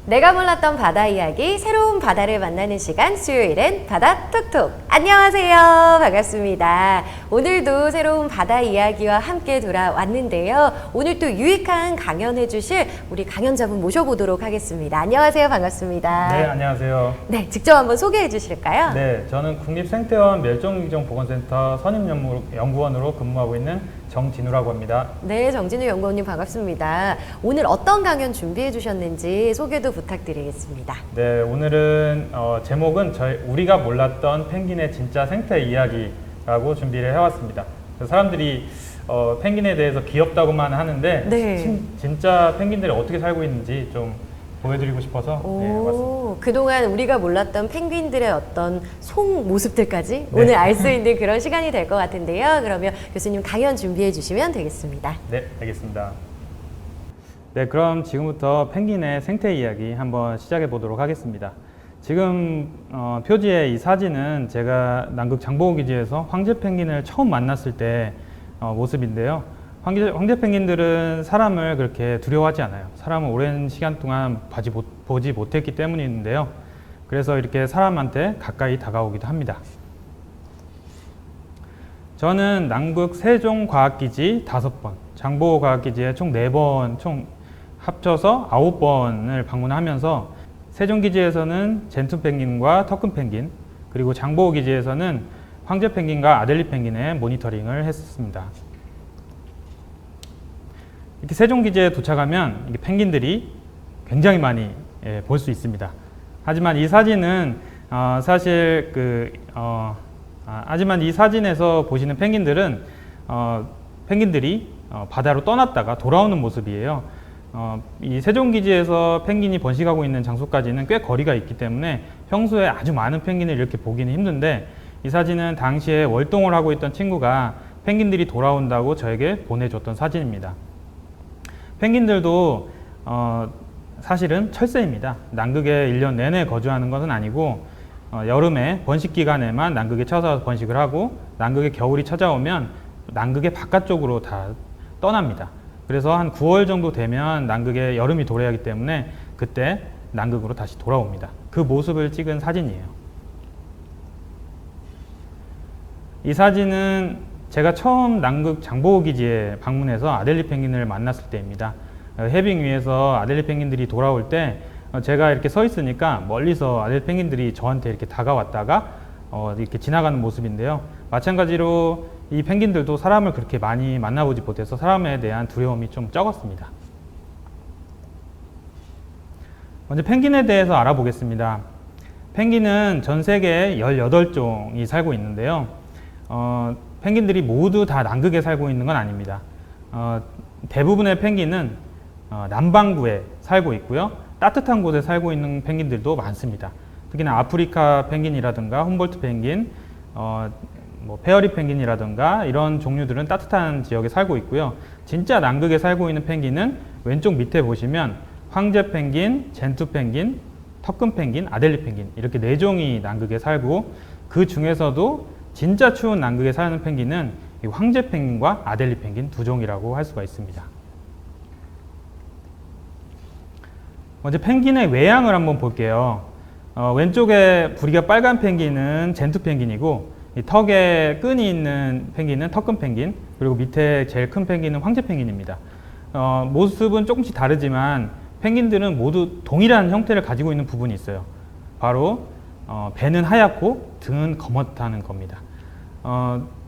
내가 몰랐던 바다 이야기, 새로운 바다를 만나는 시간, 수요일엔 바다 톡톡. 안녕하세요. 반갑습니다. 오늘도 새로운 바다 이야기와 함께 돌아왔는데요. 오늘 또 유익한 강연해 주실 우리 강연자분 모셔보도록 하겠습니다. 안녕하세요. 반갑습니다. 네, 안녕하세요. 네, 직접 한번 소개해 주실까요? 네, 저는 국립생태원 멸종위기종보건센터 선임연구원으로 근무하고 있는 정진우라고 합니다. 네, 정진우 연구원님 반갑습니다. 오늘 어떤 강연 준비해 주셨는지 소개도 부탁드리겠습니다. 네, 오늘은 제목은 우리가 몰랐던 펭귄의 진짜 생태 이야기라고 준비를 해왔습니다. 사람들이 펭귄에 대해서 귀엽다고만 하는데 네. 진짜 펭귄들이 어떻게 살고 있는지 좀 보여드리고 싶어서 왔습니다. 그동안 우리가 몰랐던 펭귄들의 어떤 속 모습들까지 네. 오늘 알 수 있는 그런 시간이 될 것 같은데요. 그러면 교수님 강연 준비해 주시면 되겠습니다. 네, 알겠습니다. 네, 그럼 지금부터 펭귄의 생태 이야기 한번 시작해 보도록 하겠습니다. 지금 표지의 이 사진은 제가 남극 장보고기지에서 황제 펭귄을 처음 만났을 때 모습인데요. 황제 펭귄들은 사람을 그렇게 두려워하지 않아요. 사람을 오랜 시간 동안 보지 못했기 때문인데요. 그래서 이렇게 사람한테 가까이 다가오기도 합니다. 저는 남극 세종과학기지 5번, 장보고과학기지에 총 4번, 총 합쳐서 9번을 방문하면서 세종기지에서는 젠투 펭귄과 터큰 펭귄, 그리고 장보고기지에서는 황제 펭귄과 아델리 펭귄의 모니터링을 했습니다. 이렇게 세종기지에 도착하면 이게 펭귄들이 굉장히 많이 볼 수 있습니다. 하지만 이 사진은 하지만 이 사진에서 보시는 펭귄들은 펭귄들이 바다로 떠났다가 돌아오는 모습이에요. 이 세종기지에서 펭귄이 번식하고 있는 장소까지는 꽤 거리가 있기 때문에 평소에 아주 많은 펭귄을 이렇게 보기는 힘든데, 이 사진은 당시에 월동을 하고 있던 친구가 펭귄들이 돌아온다고 저에게 보내줬던 사진입니다. 펭귄들도 사실은 철새입니다. 남극에 1년 내내 거주하는 것은 아니고 여름에 번식 기간에만 남극에 찾아와서 번식을 하고, 남극에 겨울이 찾아오면 남극의 바깥쪽으로 다 떠납니다. 그래서 한 9월 정도 되면 남극에 여름이 도래하기 때문에 그때 남극으로 다시 돌아옵니다. 그 모습을 찍은 사진이에요. 이 사진은 제가 처음 남극 장보고기지에 방문해서 아델리 펭귄을 만났을 때입니다. 해빙 위에서 아델리 펭귄들이 돌아올 때 제가 이렇게 서 있으니까 멀리서 아델리 펭귄들이 저한테 이렇게 다가왔다가 이렇게 지나가는 모습인데요. 마찬가지로 이 펭귄들도 사람을 그렇게 많이 만나보지 못해서 사람에 대한 두려움이 좀 적었습니다. 먼저 펭귄에 대해서 알아보겠습니다. 펭귄은 전 세계에 18종이 살고 있는데요. 펭귄들이 모두 다 남극에 살고 있는 건 아닙니다. 대부분의 펭귄은 남반구에 살고 있고요. 따뜻한 곳에 살고 있는 펭귄들도 많습니다. 특히나 아프리카 펭귄이라든가 훔볼트 펭귄, 페어리 펭귄이라든가 이런 종류들은 따뜻한 지역에 살고 있고요. 진짜 남극에 살고 있는 펭귄은 왼쪽 밑에 보시면 황제 펭귄, 젠투 펭귄, 터큰 펭귄, 아델리 펭귄 이렇게 4종이 남극에 살고, 그 중에서도 진짜 추운 남극에 사는 펭귄은 황제 펭귄과 아델리 펭귄 2종이라고 할 수가 있습니다. 먼저 펭귄의 외양을 한번 볼게요. 왼쪽에 부리가 빨간 펭귄은 젠투 펭귄이고, 이 턱에 끈이 있는 펭귄은 터큰 펭귄, 그리고 밑에 제일 큰 펭귄은 황제 펭귄입니다. 모습은 조금씩 다르지만 펭귄들은 모두 동일한 형태를 가지고 있는 부분이 있어요. 바로 배는 하얗고 등은 검었다는 겁니다.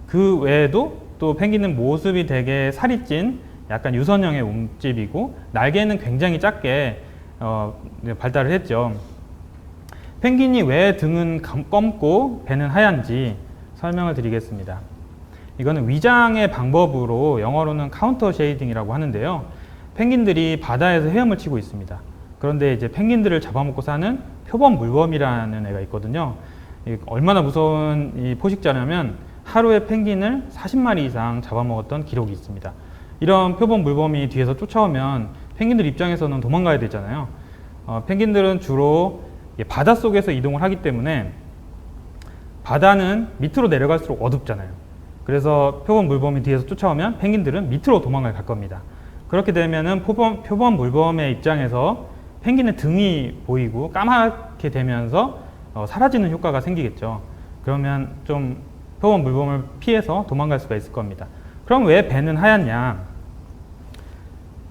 그 외에도 또 펭귄은 모습이 되게 살이 찐 약간 유선형의 몸집이고, 날개는 굉장히 작게 발달을 했죠. 펭귄이 왜 등은 검고 배는 하얀지 설명을 드리겠습니다. 이거는 위장의 방법으로 영어로는 카운터 쉐이딩이라고 하는데요. 펭귄들이 바다에서 헤엄을 치고 있습니다. 그런데 이제 펭귄들을 잡아먹고 사는 표범 물범이라는 애가 있거든요. 얼마나 무서운 이 포식자냐면 하루에 펭귄을 40마리 이상 잡아먹었던 기록이 있습니다. 이런 표범 물범이 뒤에서 쫓아오면 펭귄들 입장에서는 도망가야 되잖아요. 펭귄들은 주로 바닷속에서 이동을 하기 때문에 바다는 밑으로 내려갈수록 어둡잖아요. 그래서 표범 물범이 뒤에서 쫓아오면 펭귄들은 밑으로 도망갈 겁니다. 그렇게 되면은 표범 물범의 입장에서 펭귄의 등이 보이고 까맣게 되면서 사라지는 효과가 생기겠죠. 그러면 좀 표범 물범을 피해서 도망갈 수가 있을 겁니다. 그럼 왜 배는 하얗냐?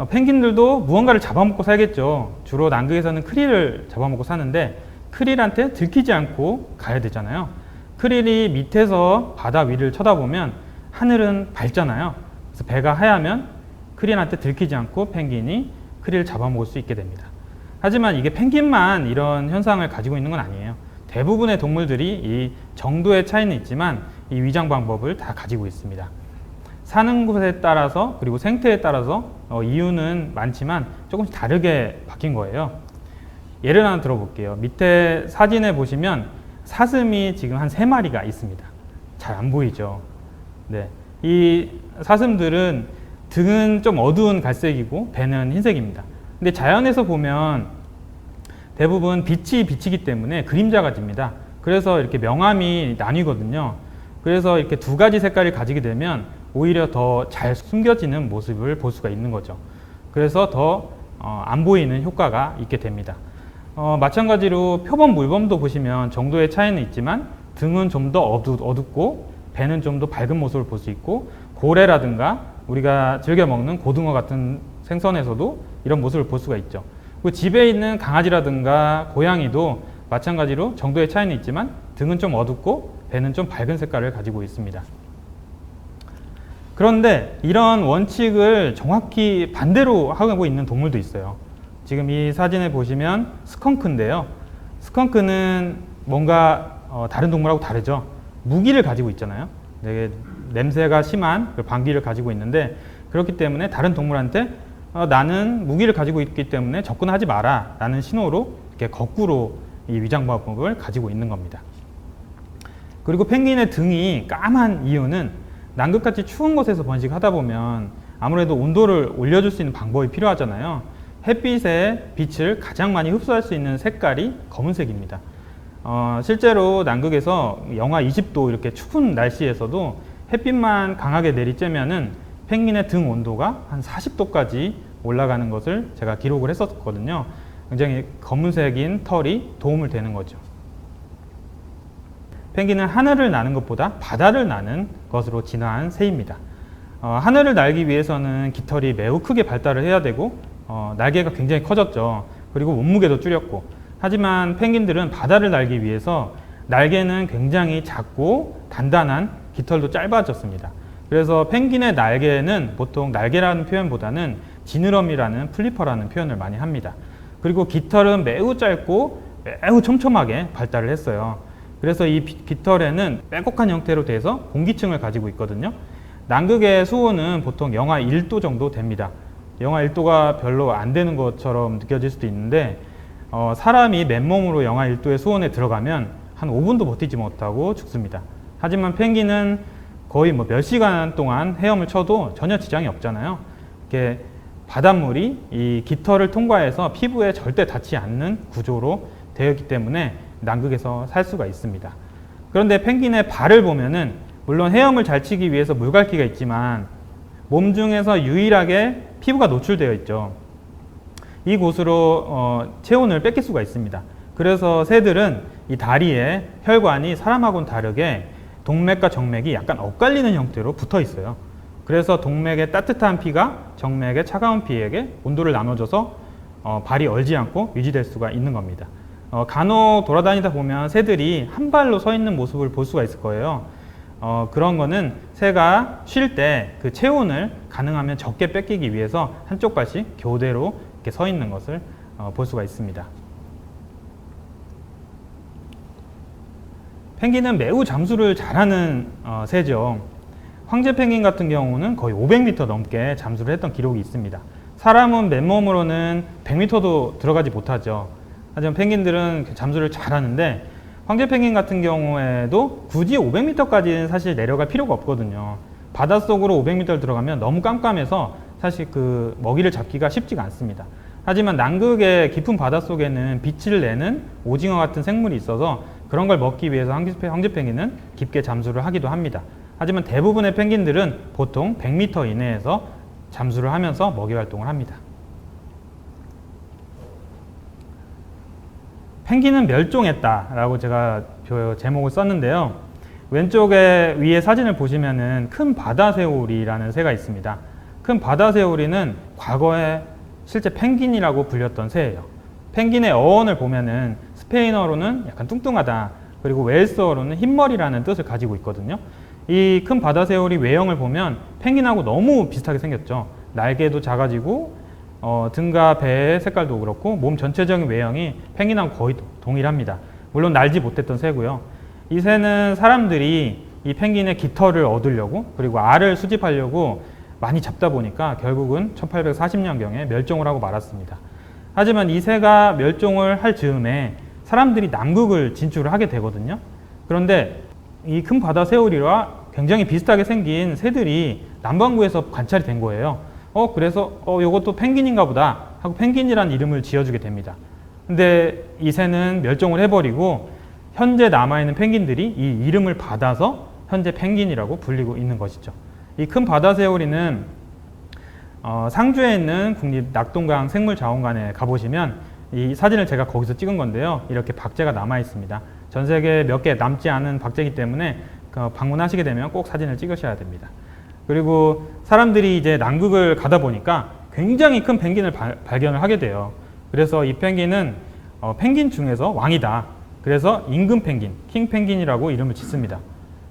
펭귄들도 무언가를 잡아먹고 살겠죠. 주로 남극에서는 크릴을 잡아먹고 사는데 크릴한테 들키지 않고 가야 되잖아요. 크릴이 밑에서 바다 위를 쳐다보면 하늘은 밝잖아요. 그래서 배가 하얗면 크릴한테 들키지 않고 펭귄이 크릴을 잡아먹을 수 있게 됩니다. 하지만 이게 펭귄만 이런 현상을 가지고 있는 건 아니에요. 대부분의 동물들이 이 정도의 차이는 있지만 이 위장 방법을 다 가지고 있습니다. 사는 곳에 따라서 그리고 생태에 따라서 이유는 많지만 조금씩 다르게 바뀐 거예요. 예를 하나 들어볼게요. 밑에 사진에 보시면 사슴이 지금 한 3마리가 있습니다. 잘 안 보이죠? 네. 이 사슴들은 등은 좀 어두운 갈색이고 배는 흰색입니다. 근데 자연에서 보면 대부분 빛이 비치기 때문에 그림자가 집니다. 그래서 이렇게 명암이 나뉘거든요. 그래서 이렇게 두 가지 색깔을 가지게 되면 오히려 더 잘 숨겨지는 모습을 볼 수가 있는 거죠. 그래서 더 안 보이는 효과가 있게 됩니다. 마찬가지로 표범 물범도 보시면 정도의 차이는 있지만 등은 좀 더 어둡고 배는 좀 더 밝은 모습을 볼 수 있고 고래라든가 우리가 즐겨 먹는 고등어 같은 생선에서도 이런 모습을 볼 수가 있죠. 그리고 집에 있는 강아지라든가 고양이도 마찬가지로 정도의 차이는 있지만 등은 좀 어둡고 배는 좀 밝은 색깔을 가지고 있습니다. 그런데 이런 원칙을 정확히 반대로 하고 있는 동물도 있어요. 지금 이 사진에 보시면 스컹크인데요. 스컹크는 뭔가 다른 동물하고 다르죠. 무기를 가지고 있잖아요. 되게 냄새가 심한 방귀를 가지고 있는데 그렇기 때문에 다른 동물한테 나는 무기를 가지고 있기 때문에 접근하지 마라 라는 신호로 이렇게 거꾸로 이 위장 방법을 가지고 있는 겁니다. 그리고 펭귄의 등이 까만 이유는 남극같이 추운 곳에서 번식하다 보면 아무래도 온도를 올려줄 수 있는 방법이 필요하잖아요. 햇빛의 빛을 가장 많이 흡수할 수 있는 색깔이 검은색입니다. 실제로 남극에서 영하 20도 이렇게 추운 날씨에서도 햇빛만 강하게 내리쬐면은 펭귄의 등 온도가 한 40도까지 올라가는 것을 제가 기록을 했었거든요. 굉장히 검은색인 털이 도움을 되는 거죠. 펭귄은 하늘을 나는 것보다 바다를 나는 것으로 진화한 새입니다. 하늘을 날기 위해서는 깃털이 매우 크게 발달을 해야 되고 날개가 굉장히 커졌죠. 그리고 몸무게도 줄였고 하지만 펭귄들은 바다를 날기 위해서 날개는 굉장히 작고 단단한 깃털도 짧아졌습니다. 그래서 펭귄의 날개는 보통 날개라는 표현보다는 지느러미라는 플리퍼라는 표현을 많이 합니다. 그리고 깃털은 매우 짧고 매우 촘촘하게 발달을 했어요. 그래서 이 깃털에는 빼곡한 형태로 돼서 공기층을 가지고 있거든요. 남극의 수온은 보통 영하 1도 정도 됩니다. 영하 1도가 별로 안 되는 것처럼 느껴질 수도 있는데 사람이 맨몸으로 영하 1도의 수온에 들어가면 한 5분도 버티지 못하고 죽습니다. 하지만 펭귄은 거의 몇 시간 동안 헤엄을 쳐도 전혀 지장이 없잖아요. 이렇게 바닷물이 이 깃털을 통과해서 피부에 절대 닿지 않는 구조로 되어 있기 때문에 남극에서 살 수가 있습니다. 그런데 펭귄의 발을 보면은 물론 헤엄을 잘 치기 위해서 물갈퀴가 있지만 몸 중에서 유일하게 피부가 노출되어 있죠. 이곳으로 체온을 뺏길 수가 있습니다. 그래서 새들은 이 다리에 혈관이 사람하고는 다르게 동맥과 정맥이 약간 엇갈리는 형태로 붙어 있어요. 그래서 동맥의 따뜻한 피가 정맥의 차가운 피에게 온도를 나눠줘서 발이 얼지 않고 유지될 수가 있는 겁니다. 간혹 돌아다니다 보면 새들이 한 발로 서 있는 모습을 볼 수가 있을 거예요. 그런 거는 새가 쉴 때 그 체온을 가능하면 적게 뺏기기 위해서 한쪽 발씩 교대로 이렇게 서 있는 것을 볼 수가 있습니다. 펭귄은 매우 잠수를 잘하는 새죠. 황제 펭귄 같은 경우는 거의 500m 넘게 잠수를 했던 기록이 있습니다. 사람은 맨몸으로는 100m도 들어가지 못하죠. 하지만 펭귄들은 잠수를 잘하는데 황제 펭귄 같은 경우에도 굳이 500m까지는 사실 내려갈 필요가 없거든요. 바닷속으로 500m를 들어가면 너무 깜깜해서 사실 그 먹이를 잡기가 쉽지가 않습니다. 하지만 남극의 깊은 바닷속에는 빛을 내는 오징어 같은 생물이 있어서 그런 걸 먹기 위해서 황제 펭귄은 깊게 잠수를 하기도 합니다. 하지만 대부분의 펭귄들은 보통 100m 이내에서 잠수를 하면서 먹이 활동을 합니다. 펭귄은 멸종했다라고 제가 제목을 썼는데요. 왼쪽에 위에 사진을 보시면은 큰 바다새우리라는 새가 있습니다. 큰 바다새우리는 과거에 실제 펭귄이라고 불렸던 새예요. 펭귄의 어원을 보면은 스페인어로는 약간 뚱뚱하다, 그리고 웨일스어로는 흰머리라는 뜻을 가지고 있거든요. 이 큰 바다새우리 외형을 보면 펭귄하고 너무 비슷하게 생겼죠. 날개도 작아지고 등과 배의 색깔도 그렇고 몸 전체적인 외형이 펭귄하고 거의 동일합니다. 물론 날지 못했던 새고요. 이 새는 사람들이 이 펭귄의 깃털을 얻으려고, 그리고 알을 수집하려고 많이 잡다 보니까 결국은 1840년경에 멸종을 하고 말았습니다. 하지만 이 새가 멸종을 할 즈음에 사람들이 남극을 진출을 하게 되거든요. 그런데 이 큰 바다 새우리와 굉장히 비슷하게 생긴 새들이 남반구에서 관찰이 된 거예요. 그래서 이것도 펭귄인가 보다 하고 펭귄이라는 이름을 지어주게 됩니다. 근데 이 새는 멸종을 해버리고 현재 남아있는 펭귄들이 이 이름을 받아서 현재 펭귄이라고 불리고 있는 것이죠. 이 큰 바다새우리는 상주에 있는 국립낙동강 생물자원관에 가보시면 이 사진을 제가 거기서 찍은 건데요. 이렇게 박제가 남아 있습니다. 전 세계에 몇 개 남지 않은 박제이기 때문에 방문하시게 되면 꼭 사진을 찍으셔야 됩니다. 그리고 사람들이 이제 남극을 가다 보니까 굉장히 큰 펭귄을 발견을 하게 돼요. 그래서 이 펭귄은 펭귄 중에서 왕이다. 그래서 임금 펭귄, 킹 펭귄이라고 이름을 짓습니다.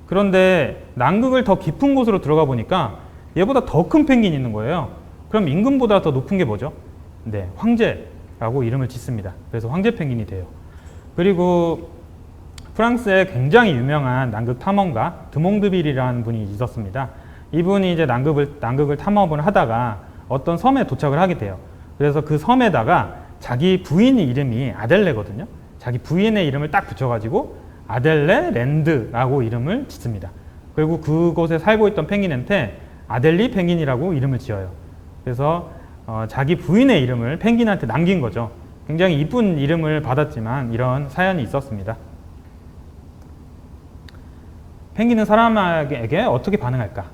그런데 남극을 더 깊은 곳으로 들어가 보니까 얘보다 더 큰 펭귄이 있는 거예요. 그럼 임금보다 더 높은 게 뭐죠? 네, 황제라고 이름을 짓습니다. 그래서 황제 펭귄이 돼요. 그리고 프랑스에 굉장히 유명한 남극 탐험가 드몽드빌이라는 분이 있었습니다. 이분이 이제 남극을 탐험을 하다가 어떤 섬에 도착을 하게 돼요. 그래서 그 섬에다가 자기 부인 이름이 아델레거든요. 자기 부인의 이름을 딱 붙여가지고 아델레 랜드라고 이름을 짓습니다. 그리고 그곳에 살고 있던 펭귄한테 아델리 펭귄이라고 이름을 지어요. 그래서 자기 부인의 이름을 펭귄한테 남긴 거죠. 굉장히 이쁜 이름을 받았지만 이런 사연이 있었습니다. 펭귄은 사람에게 어떻게 반응할까?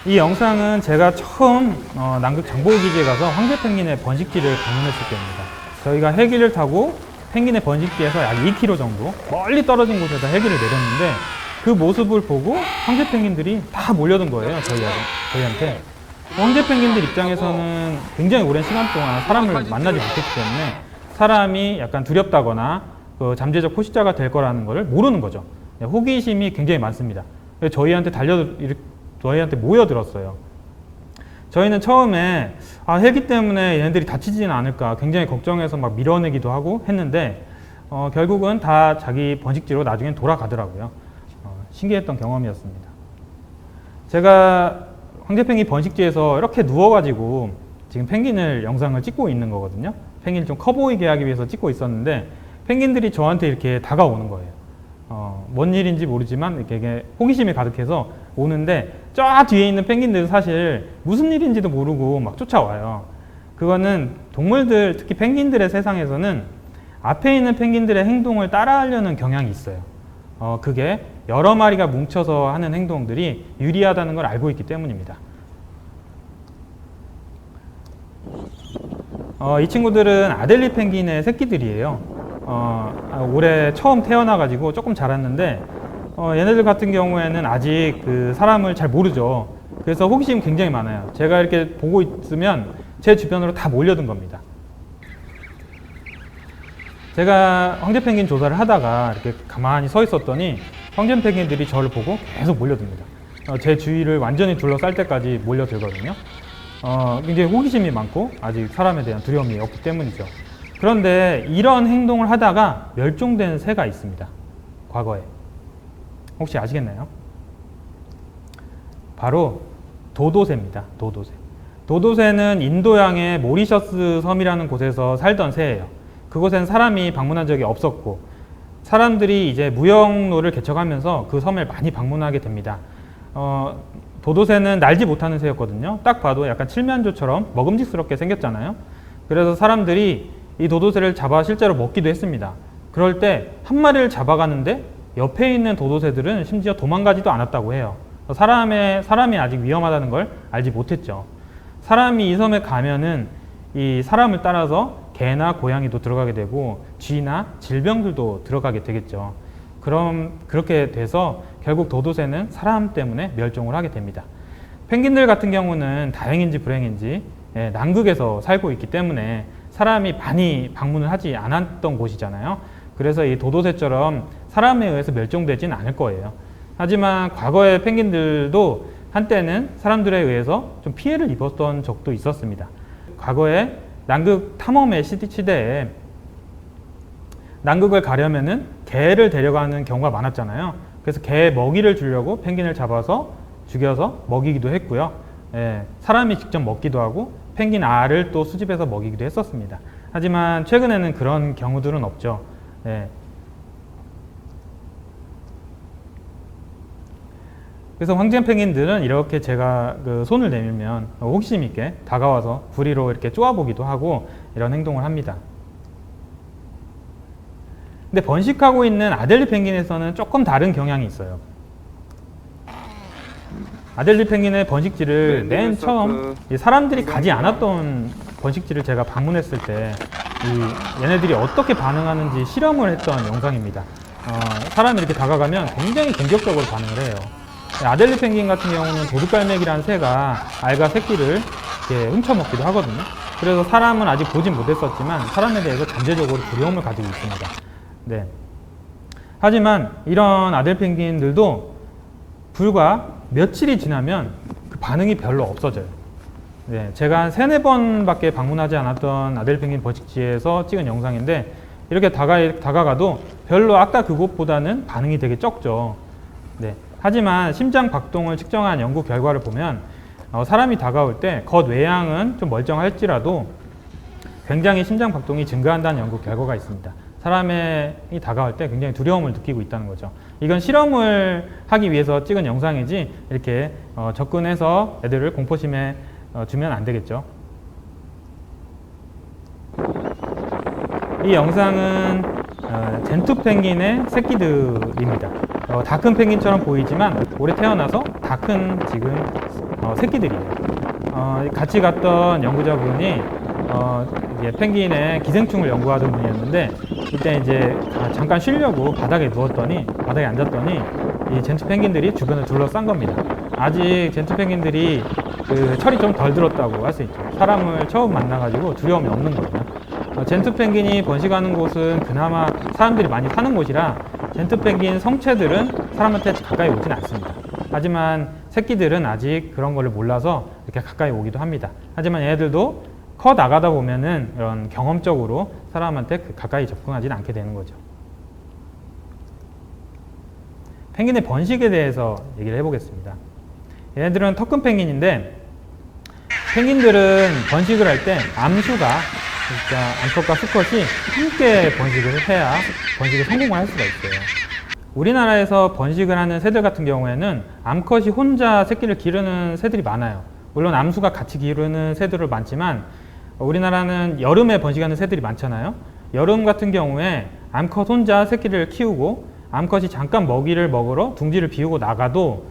이 영상은 제가 처음 남극 장보기지에 가서 황제 펭귄의 번식지를 방문했을 때입니다. 저희가 헬기를 타고 펭귄의 번식지에서 약 2km 정도 멀리 떨어진 곳에다 헬기를 내렸는데 그 모습을 보고 황제 펭귄들이 다 몰려든 거예요. 저희한테. 황제 펭귄들 입장에서는 굉장히 오랜 시간 동안 사람을 만나지 못했기 때문에 사람이 약간 두렵다거나 잠재적 포식자가 될 거라는 걸 모르는 거죠. 호기심이 굉장히 많습니다. 저희한테 모여들었어요. 저희는 처음에 헬기 때문에 얘네들이 다치지는 않을까 굉장히 걱정해서 막 밀어내기도 하고 했는데 결국은 다 자기 번식지로 나중엔 돌아가더라고요. 신기했던 경험이었습니다. 제가 황제펭귄 번식지에서 이렇게 누워가지고 지금 펭귄을 영상을 찍고 있는 거거든요. 펭귄을 좀 커 보이게 하기 위해서 찍고 있었는데 펭귄들이 저한테 이렇게 다가오는 거예요. 뭔 일인지 모르지만 이렇게 호기심이 가득해서 오는데 저 뒤에 있는 펭귄들은 사실 무슨 일인지도 모르고 막 쫓아와요. 그거는 동물들, 특히 펭귄들의 세상에서는 앞에 있는 펭귄들의 행동을 따라하려는 경향이 있어요. 그게 여러 마리가 뭉쳐서 하는 행동들이 유리하다는 걸 알고 있기 때문입니다. 이 친구들은 아델리 펭귄의 새끼들이에요. 올해 처음 태어나가지고 조금 자랐는데 얘네들 같은 경우에는 아직 그 사람을 잘 모르죠. 그래서 호기심이 굉장히 많아요. 제가 이렇게 보고 있으면 제 주변으로 다 몰려든 겁니다. 제가 황제 펭귄 조사를 하다가 이렇게 가만히 서 있었더니 황제 펭귄들이 저를 보고 계속 몰려듭니다. 제 주위를 완전히 둘러쌀 때까지 몰려들거든요. 굉장히 호기심이 많고 아직 사람에 대한 두려움이 없기 때문이죠. 그런데 이런 행동을 하다가 멸종된 새가 있습니다. 과거에. 혹시 아시겠나요? 바로 도도새입니다. 도도새. 도도새는 인도양의 모리셔스 섬이라는 곳에서 살던 새예요. 그곳엔 사람이 방문한 적이 없었고 사람들이 이제 무역로를 개척하면서 그 섬을 많이 방문하게 됩니다. 도도새는 날지 못하는 새였거든요. 딱 봐도 약간 칠면조처럼 먹음직스럽게 생겼잖아요. 그래서 사람들이 이 도도새를 잡아 실제로 먹기도 했습니다. 그럴 때 한 마리를 잡아가는데 옆에 있는 도도새들은 심지어 도망가지도 않았다고 해요. 사람이 아직 위험하다는 걸 알지 못했죠. 사람이 이 섬에 가면은 이 사람을 따라서 개나 고양이도 들어가게 되고 쥐나 질병들도 들어가게 되겠죠. 그럼 그렇게 돼서 결국 도도새는 사람 때문에 멸종을 하게 됩니다. 펭귄들 같은 경우는 다행인지 불행인지 남극에서 살고 있기 때문에 사람이 많이 방문을 하지 않았던 곳이잖아요. 그래서 이 도도새처럼 사람에 의해서 멸종되진 않을 거예요. 하지만 과거의 펭귄들도 한때는 사람들에 의해서 좀 피해를 입었던 적도 있었습니다. 과거에 남극 탐험의 시대에 남극을 가려면은 개를 데려가는 경우가 많았잖아요. 그래서 개 먹이를 주려고 펭귄을 잡아서 죽여서 먹이기도 했고요. 사람이 직접 먹기도 하고 펭귄 알을 또 수집해서 먹이기도 했었습니다. 하지만 최근에는 그런 경우들은 없죠. 그래서 황제 펭귄들은 이렇게 제가 그 손을 내밀면 호기심 있게 다가와서 부리로 이렇게 쪼아보기도 하고 이런 행동을 합니다. 근데 번식하고 있는 아델리 펭귄에서는 조금 다른 경향이 있어요. 아델리 펭귄의 번식지를 맨 처음 사람들이 가지 않았던 번식지를 제가 방문했을 때 얘네들이 어떻게 반응하는지 실험을 했던 영상입니다. 사람이 이렇게 다가가면 굉장히 공격적으로 반응을 해요. 아델리 펭귄 같은 경우는 도둑갈매기라는 새가 알과 새끼를 이렇게 훔쳐먹기도 하거든요. 그래서 사람은 아직 보진 못했었지만 사람에 대해서 잠재적으로 두려움을 가지고 있습니다. 하지만 이런 아델 펭귄들도 불과 며칠이 지나면 그 반응이 별로 없어져요. 제가 한 3-4번밖에 방문하지 않았던 아델 펭귄 번식지에서 찍은 영상인데 이렇게 다가가도 별로 아까 그곳보다는 반응이 되게 적죠. 하지만 심장 박동을 측정한 연구 결과를 보면 사람이 다가올 때 겉외양은 좀 멀쩡할지라도 굉장히 심장 박동이 증가한다는 연구 결과가 있습니다. 사람이 다가올 때 굉장히 두려움을 느끼고 있다는 거죠. 이건 실험을 하기 위해서 찍은 영상이지 이렇게 접근해서 애들을 공포심에 주면 안 되겠죠. 이 영상은 젠투 펭귄의 새끼들입니다. 다 큰 펭귄처럼 보이지만 올해 태어나서 다 큰 지금 새끼들이에요. 같이 갔던 연구자분이 펭귄의 기생충을 연구하던 분이었는데 이때 이제 잠깐 쉬려고 바닥에 앉았더니 이 젠투 펭귄들이 주변을 둘러싼 겁니다. 아직 젠투 펭귄들이 그 철이 좀 덜 들었다고 할 수 있죠. 사람을 처음 만나가지고 두려움이 없는 거예요. 젠투 펭귄이 번식하는 곳은 그나마 사람들이 많이 사는 곳이라 젠투 펭귄 성체들은 사람한테 가까이 오진 않습니다. 하지만 새끼들은 아직 그런 걸 몰라서 이렇게 가까이 오기도 합니다. 하지만 얘네들도 커 나가다 보면은 이런 경험적으로 사람한테 가까이 접근하지는 않게 되는 거죠. 펭귄의 번식에 대해서 얘기를 해보겠습니다. 얘네들은 턱큰 펭귄인데 펭귄들은 번식을 할 때 암수가 그러니까 암컷과 수컷이 함께 번식을 해야 번식에 성공을 할 수가 있어요. 우리나라에서 번식을 하는 새들 같은 경우에는 암컷이 혼자 새끼를 기르는 새들이 많아요. 물론 암수가 같이 기르는 새들은 많지만 우리나라는 여름에 번식하는 새들이 많잖아요. 여름 같은 경우에 암컷 혼자 새끼를 키우고 암컷이 잠깐 먹이를 먹으러 둥지를 비우고 나가도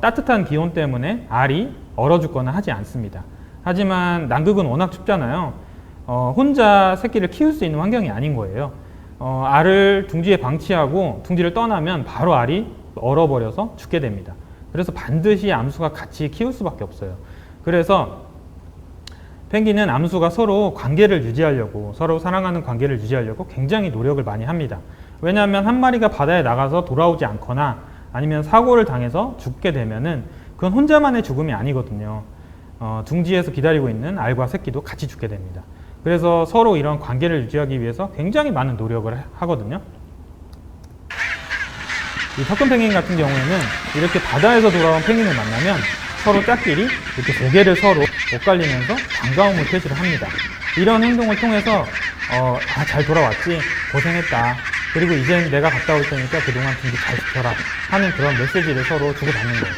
따뜻한 기온 때문에 알이 얼어 죽거나 하지 않습니다. 하지만 남극은 워낙 춥잖아요. 혼자 새끼를 키울 수 있는 환경이 아닌 거예요. 알을 둥지에 방치하고 둥지를 떠나면 바로 알이 얼어버려서 죽게 됩니다. 그래서 반드시 암수가 같이 키울 수밖에 없어요. 그래서 펭귄은 암수가 서로 관계를 유지하려고, 서로 사랑하는 관계를 유지하려고 굉장히 노력을 많이 합니다. 왜냐하면 한 마리가 바다에 나가서 돌아오지 않거나 아니면 사고를 당해서 죽게 되면은 그건 혼자만의 죽음이 아니거든요. 둥지에서 기다리고 있는 알과 새끼도 같이 죽게 됩니다. 그래서 서로 이런 관계를 유지하기 위해서 굉장히 많은 노력을 하거든요. 이 턱큰 펭귄 같은 경우에는 이렇게 바다에서 돌아온 펭귄을 만나면 서로 짝끼리 이렇게 고개를 서로 엇갈리면서 반가움을 표시를 합니다. 이런 행동을 통해서 잘 돌아왔지, 고생했다, 그리고 이젠 내가 갔다 올 테니까 그동안 둥지 잘 지켜라 하는 그런 메시지를 서로 주고받는 거예요.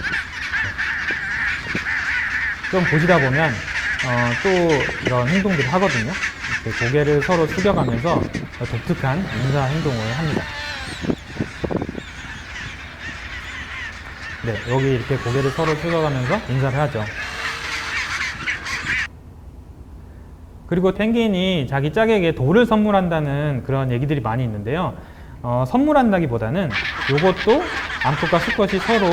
좀 보시다 보면 또 이런 행동들을 하거든요. 고개를 서로 숙여가면서 독특한 인사 행동을 합니다. 여기 이렇게 고개를 서로 숙여가면서 인사를 하죠. 그리고 펭귄이 자기 짝에게 돌을 선물한다는 그런 얘기들이 많이 있는데요. 선물한다기보다는 이것도 암컷과 수컷이 서로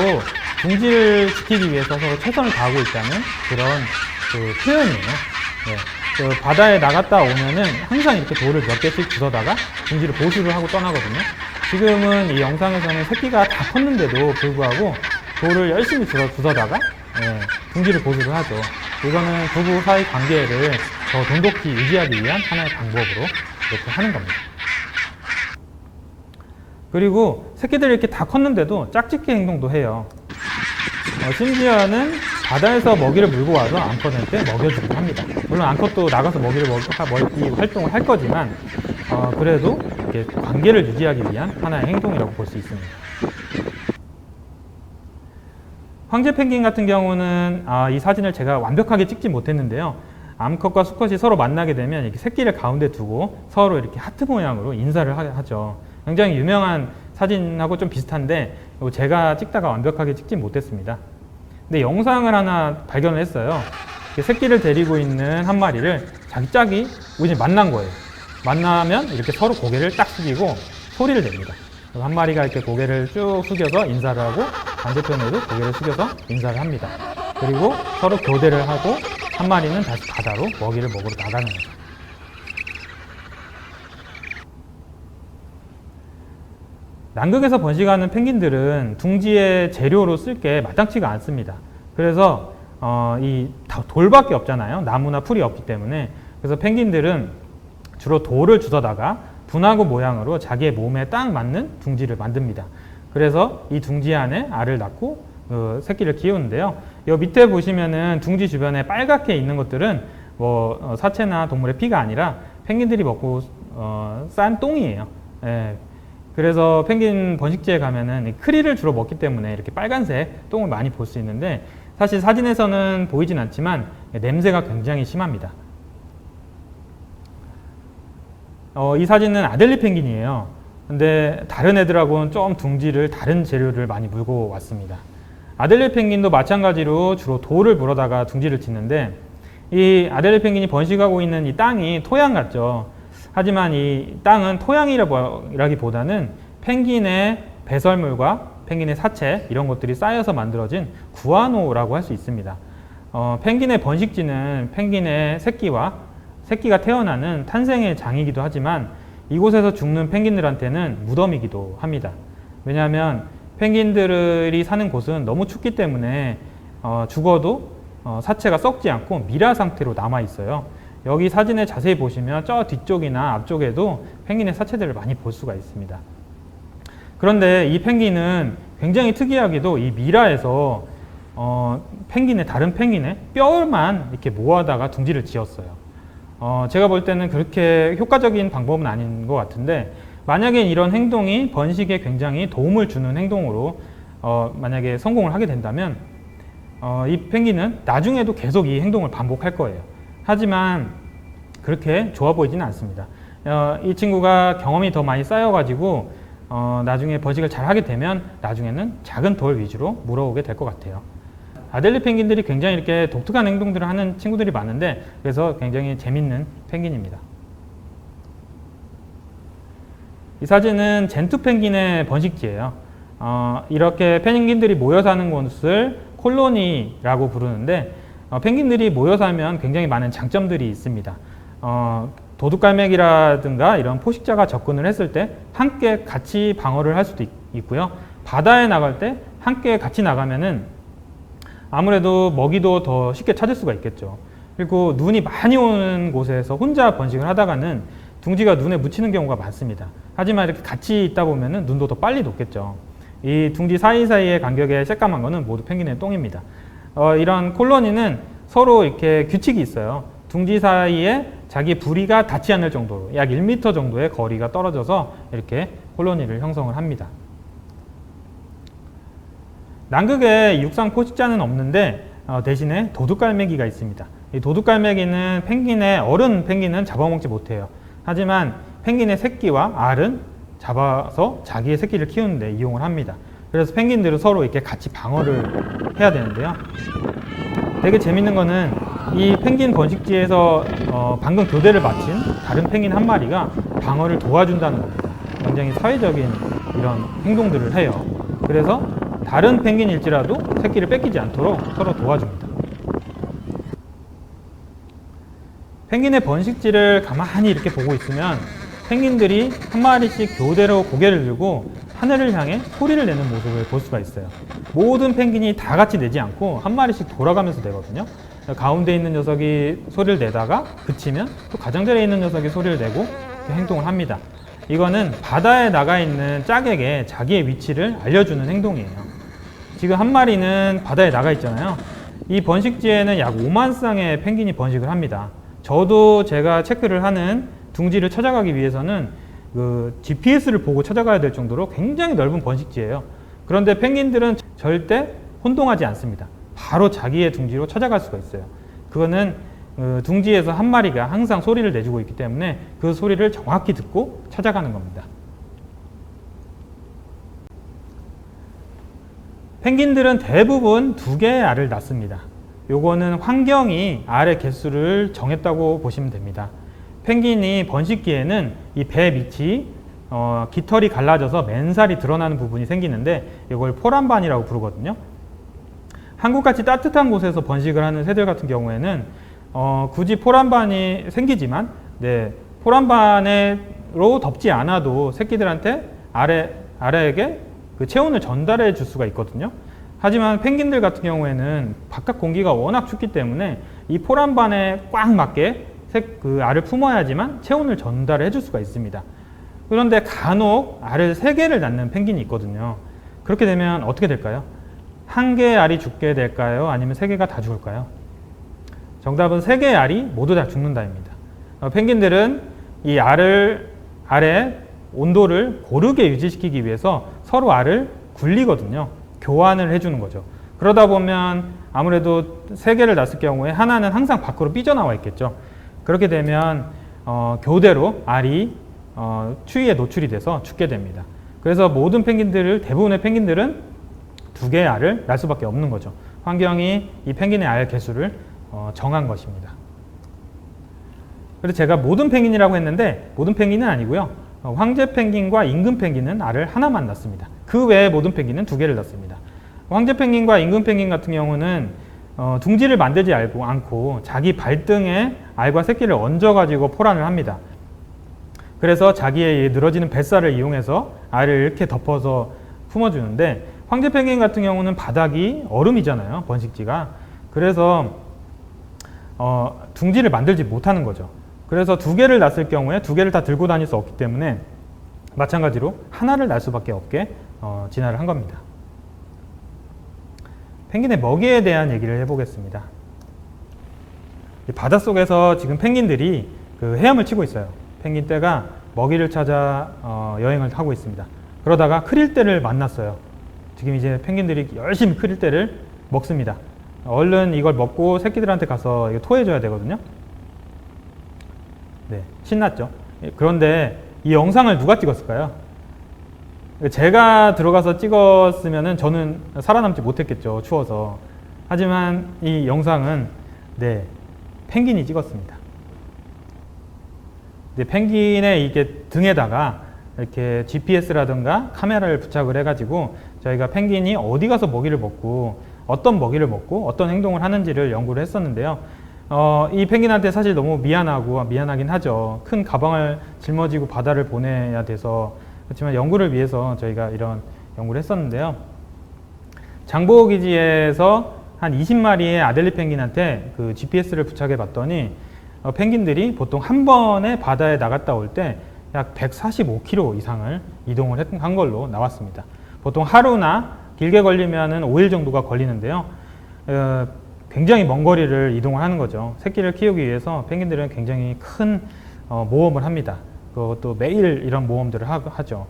둥지를 지키기 위해서 서로 최선을 다하고 있다는 그런 그 표현이에요. 네. 그 바다에 나갔다 오면은 항상 이렇게 돌을 몇 개씩 주워다가 둥지를 보수를 하고 떠나거든요. 지금은 이 영상에서는 새끼가 다 컸는데도 불구하고 돌을 열심히 주워다가 둥지를 보수를 하죠. 이거는 부부 사이 관계를 더 돈독히 유지하기 위한 하나의 방법으로 이렇게 하는 겁니다. 그리고 새끼들이 이렇게 다 컸는데도 짝짓기 행동도 해요. 심지어는 바다에서 먹이를 물고 와서 암컷한테 먹여주기도 합니다. 물론 암컷도 나가서 먹이를 먹기 활동을 할 거지만 그래도 이렇게 관계를 유지하기 위한 하나의 행동이라고 볼 수 있습니다. 황제 펭귄 같은 경우는 이 사진을 제가 완벽하게 찍지 못했는데요. 암컷과 수컷이 서로 만나게 되면 이렇게 새끼를 가운데 두고 서로 이렇게 하트 모양으로 인사를 하죠. 굉장히 유명한 사진하고 좀 비슷한데 제가 찍다가 완벽하게 찍지 못했습니다. 근데 영상을 하나 발견을 했어요. 새끼를 데리고 있는 한 마리를 자기 짝이 우연히 만난 거예요. 만나면 이렇게 서로 고개를 딱 숙이고 소리를 냅니다. 한 마리가 이렇게 고개를 쭉 숙여서 인사를 하고 반대편에도 고개를 숙여서 인사를 합니다. 그리고 서로 교대를 하고 한 마리는 다시 바다로 먹이를 먹으러 나가는 거죠. 남극에서 번식하는 펭귄들은 둥지의 재료로 쓸 게 마땅치가 않습니다. 그래서 이 돌밖에 없잖아요. 나무나 풀이 없기 때문에. 그래서 펭귄들은 주로 돌을 주워다가 분화구 모양으로 자기의 몸에 딱 맞는 둥지를 만듭니다. 그래서 이 둥지 안에 알을 낳고 새끼를 키우는데요. 이 밑에 보시면은 둥지 주변에 빨갛게 있는 것들은 사체나 동물의 피가 아니라 펭귄들이 먹고 싼 똥이에요. 예. 그래서 펭귄 번식지에 가면은 크릴을 주로 먹기 때문에 이렇게 빨간색 똥을 많이 볼 수 있는데 사실 사진에서는 보이진 않지만 냄새가 굉장히 심합니다. 이 사진은 아델리 펭귄이에요. 근데 다른 애들하고는 좀 둥지를 다른 재료를 많이 물고 왔습니다. 아델리 펭귄도 마찬가지로 주로 돌을 물어다가 둥지를 짓는데 이 아델리 펭귄이 번식하고 있는 이 땅이 토양 같죠. 하지만 이 땅은 토양이라기보다는 펭귄의 배설물과 펭귄의 사체 이런 것들이 쌓여서 만들어진 구아노라고 할 수 있습니다. 펭귄의 번식지는 펭귄의 새끼가 태어나는 탄생의 장이기도 하지만 이곳에서 죽는 펭귄들한테는 무덤이기도 합니다. 왜냐하면 펭귄들이 사는 곳은 너무 춥기 때문에 죽어도 사체가 썩지 않고 미라 상태로 남아 있어요. 여기 사진에 자세히 보시면 저 뒤쪽이나 앞쪽에도 펭귄의 사체들을 많이 볼 수가 있습니다. 그런데 이 펭귄은 굉장히 특이하게도 이 미라에서 다른 펭귄의 뼈만 이렇게 모아다가 둥지를 지었어요. 제가 볼 때는 그렇게 효과적인 방법은 아닌 것 같은데 만약에 이런 행동이 번식에 굉장히 도움을 주는 행동으로 만약에 성공을 하게 된다면 이 펭귄은 나중에도 계속 이 행동을 반복할 거예요. 하지만 그렇게 좋아 보이지는 않습니다. 이 친구가 경험이 더 많이 쌓여가지고 나중에 번식을 잘 하게 되면 나중에는 작은 돌 위주로 물어오게 될 것 같아요. 아델리 펭귄들이 굉장히 이렇게 독특한 행동들을 하는 친구들이 많은데 그래서 굉장히 재밌는 펭귄입니다. 이 사진은 젠투 펭귄의 번식지예요. 이렇게 펭귄들이 모여 사는 곳을 콜로니라고 부르는데 펭귄들이 모여 살면 굉장히 많은 장점들이 있습니다. 도둑갈매기라든가 이런 포식자가 접근을 했을 때 함께 같이 방어를 할 수도 있고요. 바다에 나갈 때 함께 같이 나가면은 아무래도 먹이도 더 쉽게 찾을 수가 있겠죠. 그리고 눈이 많이 오는 곳에서 혼자 번식을 하다가는 둥지가 눈에 묻히는 경우가 많습니다. 하지만 이렇게 같이 있다 보면은 눈도 더 빨리 녹겠죠. 이 둥지 사이사이의 간격에 새까만 거는 모두 펭귄의 똥입니다. 이런 콜로니는 서로 이렇게 규칙이 있어요. 둥지 사이에 자기 부리가 닿지 않을 정도로 약 1m 정도의 거리가 떨어져서 이렇게 콜로니를 형성을 합니다. 남극에 육상 포식자는 없는데 대신에 도둑갈매기가 있습니다. 이 도둑갈매기는 어른 펭귄은 잡아먹지 못해요. 하지만 펭귄의 새끼와 알은 잡아서 자기의 새끼를 키우는 데 이용을 합니다. 그래서 펭귄들은 서로 이렇게 같이 방어를 해야 되는데요. 되게 재밌는 거는 이 펭귄 번식지에서 방금 교대를 마친 다른 펭귄 한 마리가 방어를 도와준다는 겁니다. 굉장히 사회적인 이런 행동들을 해요. 그래서 다른 펭귄일지라도 새끼를 뺏기지 않도록 서로 도와줍니다. 펭귄의 번식지를 가만히 이렇게 보고 있으면 펭귄들이 한 마리씩 교대로 고개를 들고 하늘을 향해 소리를 내는 모습을 볼 수가 있어요. 모든 펭귄이 다 같이 내지 않고 한 마리씩 돌아가면서 내거든요. 가운데 있는 녀석이 소리를 내다가 그치면 또 가장자리에 있는 녀석이 소리를 내고 행동을 합니다. 이거는 바다에 나가 있는 짝에게 자기의 위치를 알려주는 행동이에요. 지금 한 마리는 바다에 나가 있잖아요. 이 번식지에는 약 5만 쌍의 펭귄이 번식을 합니다. 저도 제가 체크를 하는 둥지를 찾아가기 위해서는 그 GPS를 보고 찾아가야 될 정도로 굉장히 넓은 번식지예요. 그런데 펭귄들은 절대 혼동하지 않습니다. 바로 자기의 둥지로 찾아갈 수가 있어요. 그거는 둥지에서 한 마리가 항상 소리를 내주고 있기 때문에 그 소리를 정확히 듣고 찾아가는 겁니다. 펭귄들은 대부분 2개의 알을 낳습니다. 요거는 환경이 알의 개수를 정했다고 보시면 됩니다. 펭귄이 번식기에는 이 배 밑이 깃털이 갈라져서 맨살이 드러나는 부분이 생기는데 이걸 포란반이라고 부르거든요. 한국같이 따뜻한 곳에서 번식을 하는 새들 같은 경우에는 굳이 포란반이 생기지만 포란반으로 덮지 않아도 새끼들한테 알에게 그 체온을 전달해 줄 수가 있거든요. 하지만 펭귄들 같은 경우에는 바깥 공기가 워낙 춥기 때문에 이 포란반에 꽉 맞게 그 알을 품어야지만 체온을 전달해 줄 수가 있습니다. 그런데 간혹 알을 3개를 낳는 펭귄이 있거든요. 그렇게 되면 어떻게 될까요? 1개의 알이 죽게 될까요? 아니면 3개가 다 죽을까요? 정답은 3개의 알이 모두 다 죽는다입니다. 펭귄들은 이 알의 온도를 고르게 유지시키기 위해서 서로 알을 굴리거든요. 교환을 해주는 거죠. 그러다 보면 아무래도 3개를 낳았을 경우에 하나는 항상 밖으로 삐져나와 있겠죠. 그렇게 되면 교대로 알이 추위에 노출이 돼서 죽게 됩니다. 그래서 모든 대부분의 펭귄들은 2개의 알을 낳을 수밖에 없는 거죠. 환경이 이 펭귄의 알 개수를 정한 것입니다. 그래서 제가 모든 펭귄이라고 했는데 모든 펭귄은 아니고요. 황제 펭귄과 임금 펭귄은 알을 하나만 낳습니다. 그 외에 모든 펭귄은 2개를 낳습니다. 황제 펭귄과 임금 펭귄 같은 경우는 둥지를 만들지 않고 자기 발등에 알과 새끼를 얹어가지고 포란을 합니다. 그래서 자기의 늘어지는 뱃살을 이용해서 알을 이렇게 덮어서 품어주는데 황제 펭귄 같은 경우는 바닥이 얼음이잖아요. 번식지가. 그래서 둥지를 만들지 못하는 거죠. 그래서 2개를 낳았을 경우에 2개를 다 들고 다닐 수 없기 때문에 마찬가지로 하나를 낳을 수밖에 없게 진화를 한 겁니다. 펭귄의 먹이에 대한 얘기를 해보겠습니다. 바닷속에서 지금 펭귄들이 그 헤엄을 치고 있어요. 펭귄 떼가 먹이를 찾아 여행을 하고 있습니다. 그러다가 크릴떼를 만났어요. 지금 이제 펭귄들이 열심히 크릴떼를 먹습니다. 얼른 이걸 먹고 새끼들한테 가서 토해줘야 되거든요. 네, 신났죠. 그런데 이 영상을 누가 찍었을까요? 제가 들어가서 찍었으면 저는 살아남지 못했겠죠. 추워서. 하지만 이 영상은 펭귄이 찍었습니다. 펭귄의 이게 등에다가 이렇게 GPS라든가 카메라를 부착을 해가지고 저희가 펭귄이 어디 가서 먹이를 먹고 어떤 먹이를 먹고 어떤 행동을 하는지를 연구를 했었는데요. 이 펭귄한테 사실 너무 미안하긴 하죠. 큰 가방을 짊어지고 바다를 보내야 돼서. 그렇지만 연구를 위해서 저희가 이런 연구를 했었는데요. 장보기지에서 한 20마리의 아델리 펭귄한테 그 GPS를 부착해 봤더니 펭귄들이 보통 한 번에 바다에 나갔다 올 때 약 145km 이상을 이동을 한 걸로 나왔습니다. 보통 하루나 길게 걸리면 5일 정도가 걸리는데요. 굉장히 먼 거리를 이동을 하는 거죠. 새끼를 키우기 위해서 펭귄들은 굉장히 큰 모험을 합니다. 그것도 매일 이런 모험들을 하죠.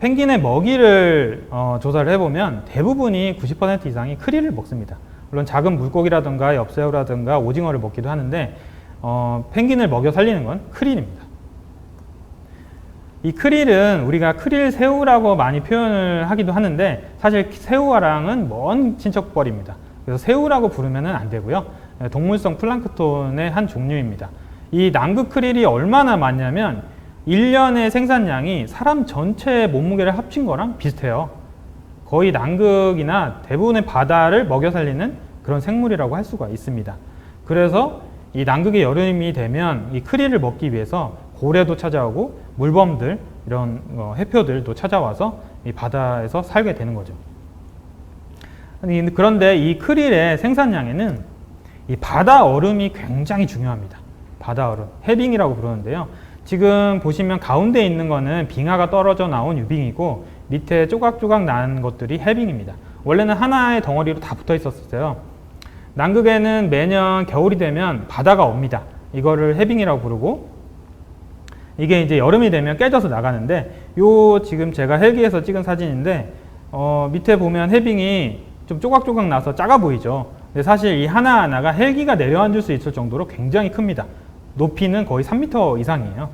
펭귄의 먹이를 조사를 해보면 대부분이 90% 이상이 크릴을 먹습니다. 물론 작은 물고기라든가 엽새우라든가 오징어를 먹기도 하는데 펭귄을 먹여 살리는 건 크릴입니다. 이 크릴은 우리가 크릴 새우라고 많이 표현을 하기도 하는데 사실 새우와랑은 먼 친척벌입니다. 그래서 새우라고 부르면 안 되고요. 동물성 플랑크톤의 한 종류입니다. 이 남극 크릴이 얼마나 많냐면 1년의 생산량이 사람 전체의 몸무게를 합친 거랑 비슷해요. 거의 남극이나 대부분의 바다를 먹여 살리는 그런 생물이라고 할 수가 있습니다. 그래서 이 남극의 여름이 되면 이 크릴을 먹기 위해서 고래도 찾아오고 물범들, 이런 해표들도 찾아와서 이 바다에서 살게 되는 거죠. 그런데 이 크릴의 생산량에는 이 바다 얼음이 굉장히 중요합니다. 바다 얼음, 해빙이라고 부르는데요. 지금 보시면 가운데 있는 거는 빙하가 떨어져 나온 유빙이고 밑에 조각조각 난 것들이 해빙입니다. 원래는 하나의 덩어리로 다 붙어 있었어요. 남극에는 매년 겨울이 되면 바다가 옵니다. 이거를 해빙이라고 부르고, 이게 이제 여름이 되면 깨져서 나가는데, 요 지금 제가 헬기에서 찍은 사진인데 밑에 보면 해빙이 좀 조각조각 나서 작아 보이죠. 근데 사실 이 하나하나가 헬기가 내려앉을 수 있을 정도로 굉장히 큽니다. 높이는 거의 3m 이상이에요.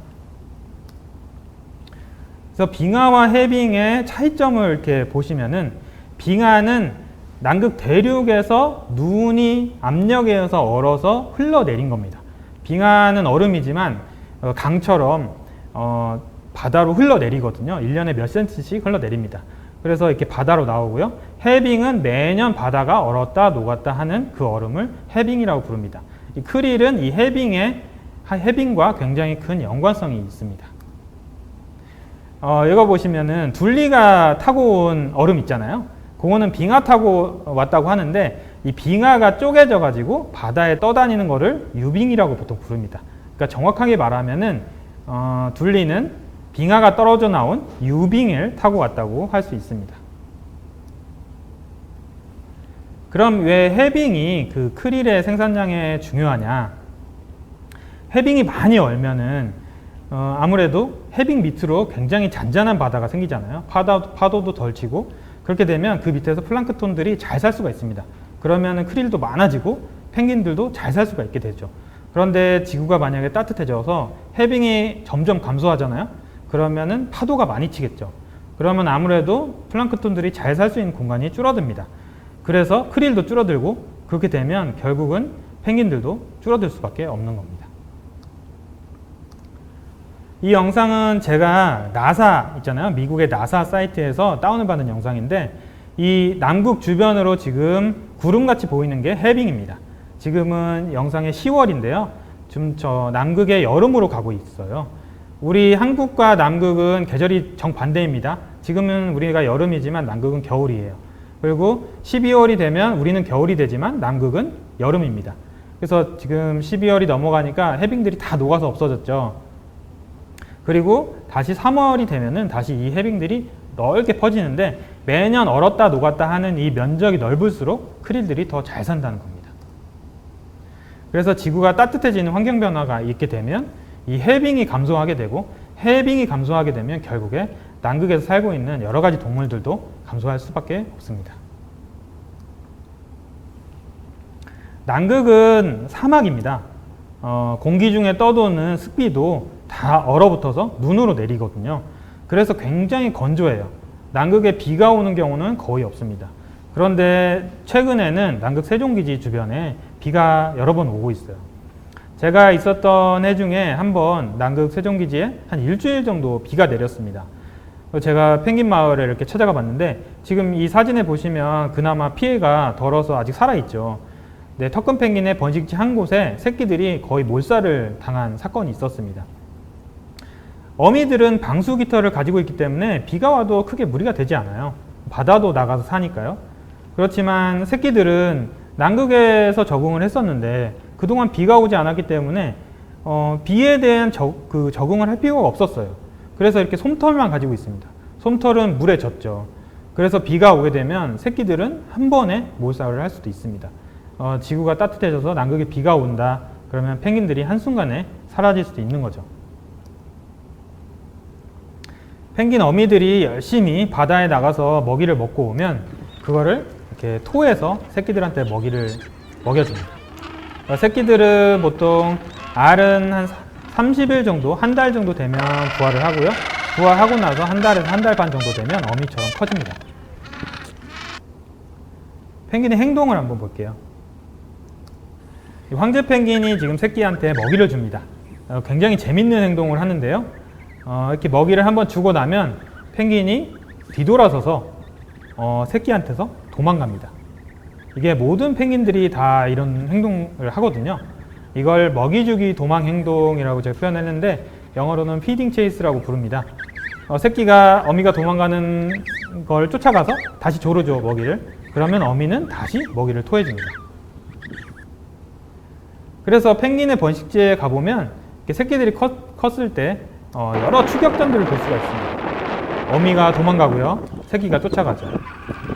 그래서 빙하와 해빙의 차이점을 이렇게 보시면은, 빙하는 남극 대륙에서 눈이 압력에 의해서 얼어서 흘러내린 겁니다. 빙하는 얼음이지만 강처럼 바다로 흘러내리거든요. 1년에 몇 센치씩 흘러내립니다. 그래서 이렇게 바다로 나오고요. 해빙은 매년 바다가 얼었다 녹았다 하는 그 얼음을 해빙이라고 부릅니다. 이 크릴은 이 해빙과 굉장히 큰 연관성이 있습니다. 이거 보시면은 둘리가 타고 온 얼음 있잖아요. 그거는 빙하 타고 왔다고 하는데, 이 빙하가 쪼개져 가지고 바다에 떠다니는 거를 유빙이라고 보통 부릅니다. 그러니까 정확하게 말하면은 둘리는 빙하가 떨어져 나온 유빙을 타고 왔다고 할 수 있습니다. 그럼 왜 해빙이 그 크릴의 생산량에 중요하냐? 해빙이 많이 얼면은 아무래도 해빙 밑으로 굉장히 잔잔한 바다가 생기잖아요. 파도도 덜 치고, 그렇게 되면 그 밑에서 플랑크톤들이 잘 살 수가 있습니다. 그러면 크릴도 많아지고 펭귄들도 잘 살 수가 있게 되죠. 그런데 지구가 만약에 따뜻해져서 해빙이 점점 감소하잖아요. 그러면은 파도가 많이 치겠죠. 그러면 아무래도 플랑크톤들이 잘 살 수 있는 공간이 줄어듭니다. 그래서 크릴도 줄어들고, 그렇게 되면 결국은 펭귄들도 줄어들 수밖에 없는 겁니다. 이 영상은 제가 나사 있잖아요. 미국의 나사 사이트에서 다운을 받은 영상인데, 이 남극 주변으로 지금 구름같이 보이는 게 해빙입니다. 지금은 영상의 10월인데요. 지금 저 남극의 여름으로 가고 있어요. 우리 한국과 남극은 계절이 정반대입니다. 지금은 우리가 여름이지만 남극은 겨울이에요. 그리고 12월이 되면 우리는 겨울이 되지만 남극은 여름입니다. 그래서 지금 12월이 넘어가니까 해빙들이 다 녹아서 없어졌죠. 그리고 다시 3월이 되면은 다시 이 해빙들이 넓게 퍼지는데, 매년 얼었다 녹았다 하는 이 면적이 넓을수록 크릴들이 더 잘 산다는 겁니다. 그래서 지구가 따뜻해지는 환경 변화가 있게 되면 이 해빙이 감소하게 되고, 해빙이 감소하게 되면 결국에 남극에서 살고 있는 여러 가지 동물들도 감소할 수밖에 없습니다. 남극은 사막입니다. 공기 중에 떠도는 습기도 다 얼어붙어서 눈으로 내리거든요. 그래서 굉장히 건조해요. 남극에 비가 오는 경우는 거의 없습니다. 그런데 최근에는 남극 세종기지 주변에 비가 여러 번 오고 있어요. 제가 있었던 해 중에 한번 남극 세종기지에 한 일주일 정도 비가 내렸습니다. 제가 펭귄 마을에 이렇게 찾아가 봤는데, 지금 이 사진에 보시면 그나마 피해가 덜어서 아직 살아있죠. 네, 턱금 펭귄의 번식지 한 곳에 새끼들이 거의 몰살을 당한 사건이 있었습니다. 어미들은 방수 깃털을 가지고 있기 때문에 비가 와도 크게 무리가 되지 않아요. 바다도 나가서 사니까요. 그렇지만 새끼들은 남극에서 적응을 했었는데 그동안 비가 오지 않았기 때문에 비에 대한 적응을 할 필요가 없었어요. 그래서 이렇게 솜털만 가지고 있습니다. 솜털은 물에 젖죠. 그래서 비가 오게 되면 새끼들은 한 번에 몰살을 할 수도 있습니다. 지구가 따뜻해져서 남극에 비가 온다 그러면 펭귄들이 한순간에 사라질 수도 있는 거죠. 펭귄 어미들이 열심히 바다에 나가서 먹이를 먹고 오면 그거를 이렇게 토해서 새끼들한테 먹이를 먹여줍니다. 새끼들은 보통 알은 한 30일 정도, 한 달 정도 되면 부화를 하고요. 부화하고 나서 한 달에서 한 달 반 정도 되면 어미처럼 커집니다. 펭귄의 행동을 한번 볼게요. 이 황제 펭귄이 지금 새끼한테 먹이를 줍니다. 굉장히 재밌는 행동을 하는데요. 이렇게 먹이를 한번 주고 나면 펭귄이 뒤돌아서서 새끼한테서 도망갑니다. 이게 모든 펭귄들이 다 이런 행동을 하거든요. 이걸 먹이주기 도망 행동이라고 제가 표현했는데 영어로는 피딩 체이스라고 부릅니다. 새끼가 어미가 도망가는 걸 쫓아가서 다시 조르죠, 먹이를. 그러면 어미는 다시 먹이를 토해줍니다. 그래서 펭귄의 번식지에 가보면 새끼들이 컸을 때 여러 추격전들을 볼 수가 있습니다. 어미가 도망가고요, 새끼가 쫓아가죠.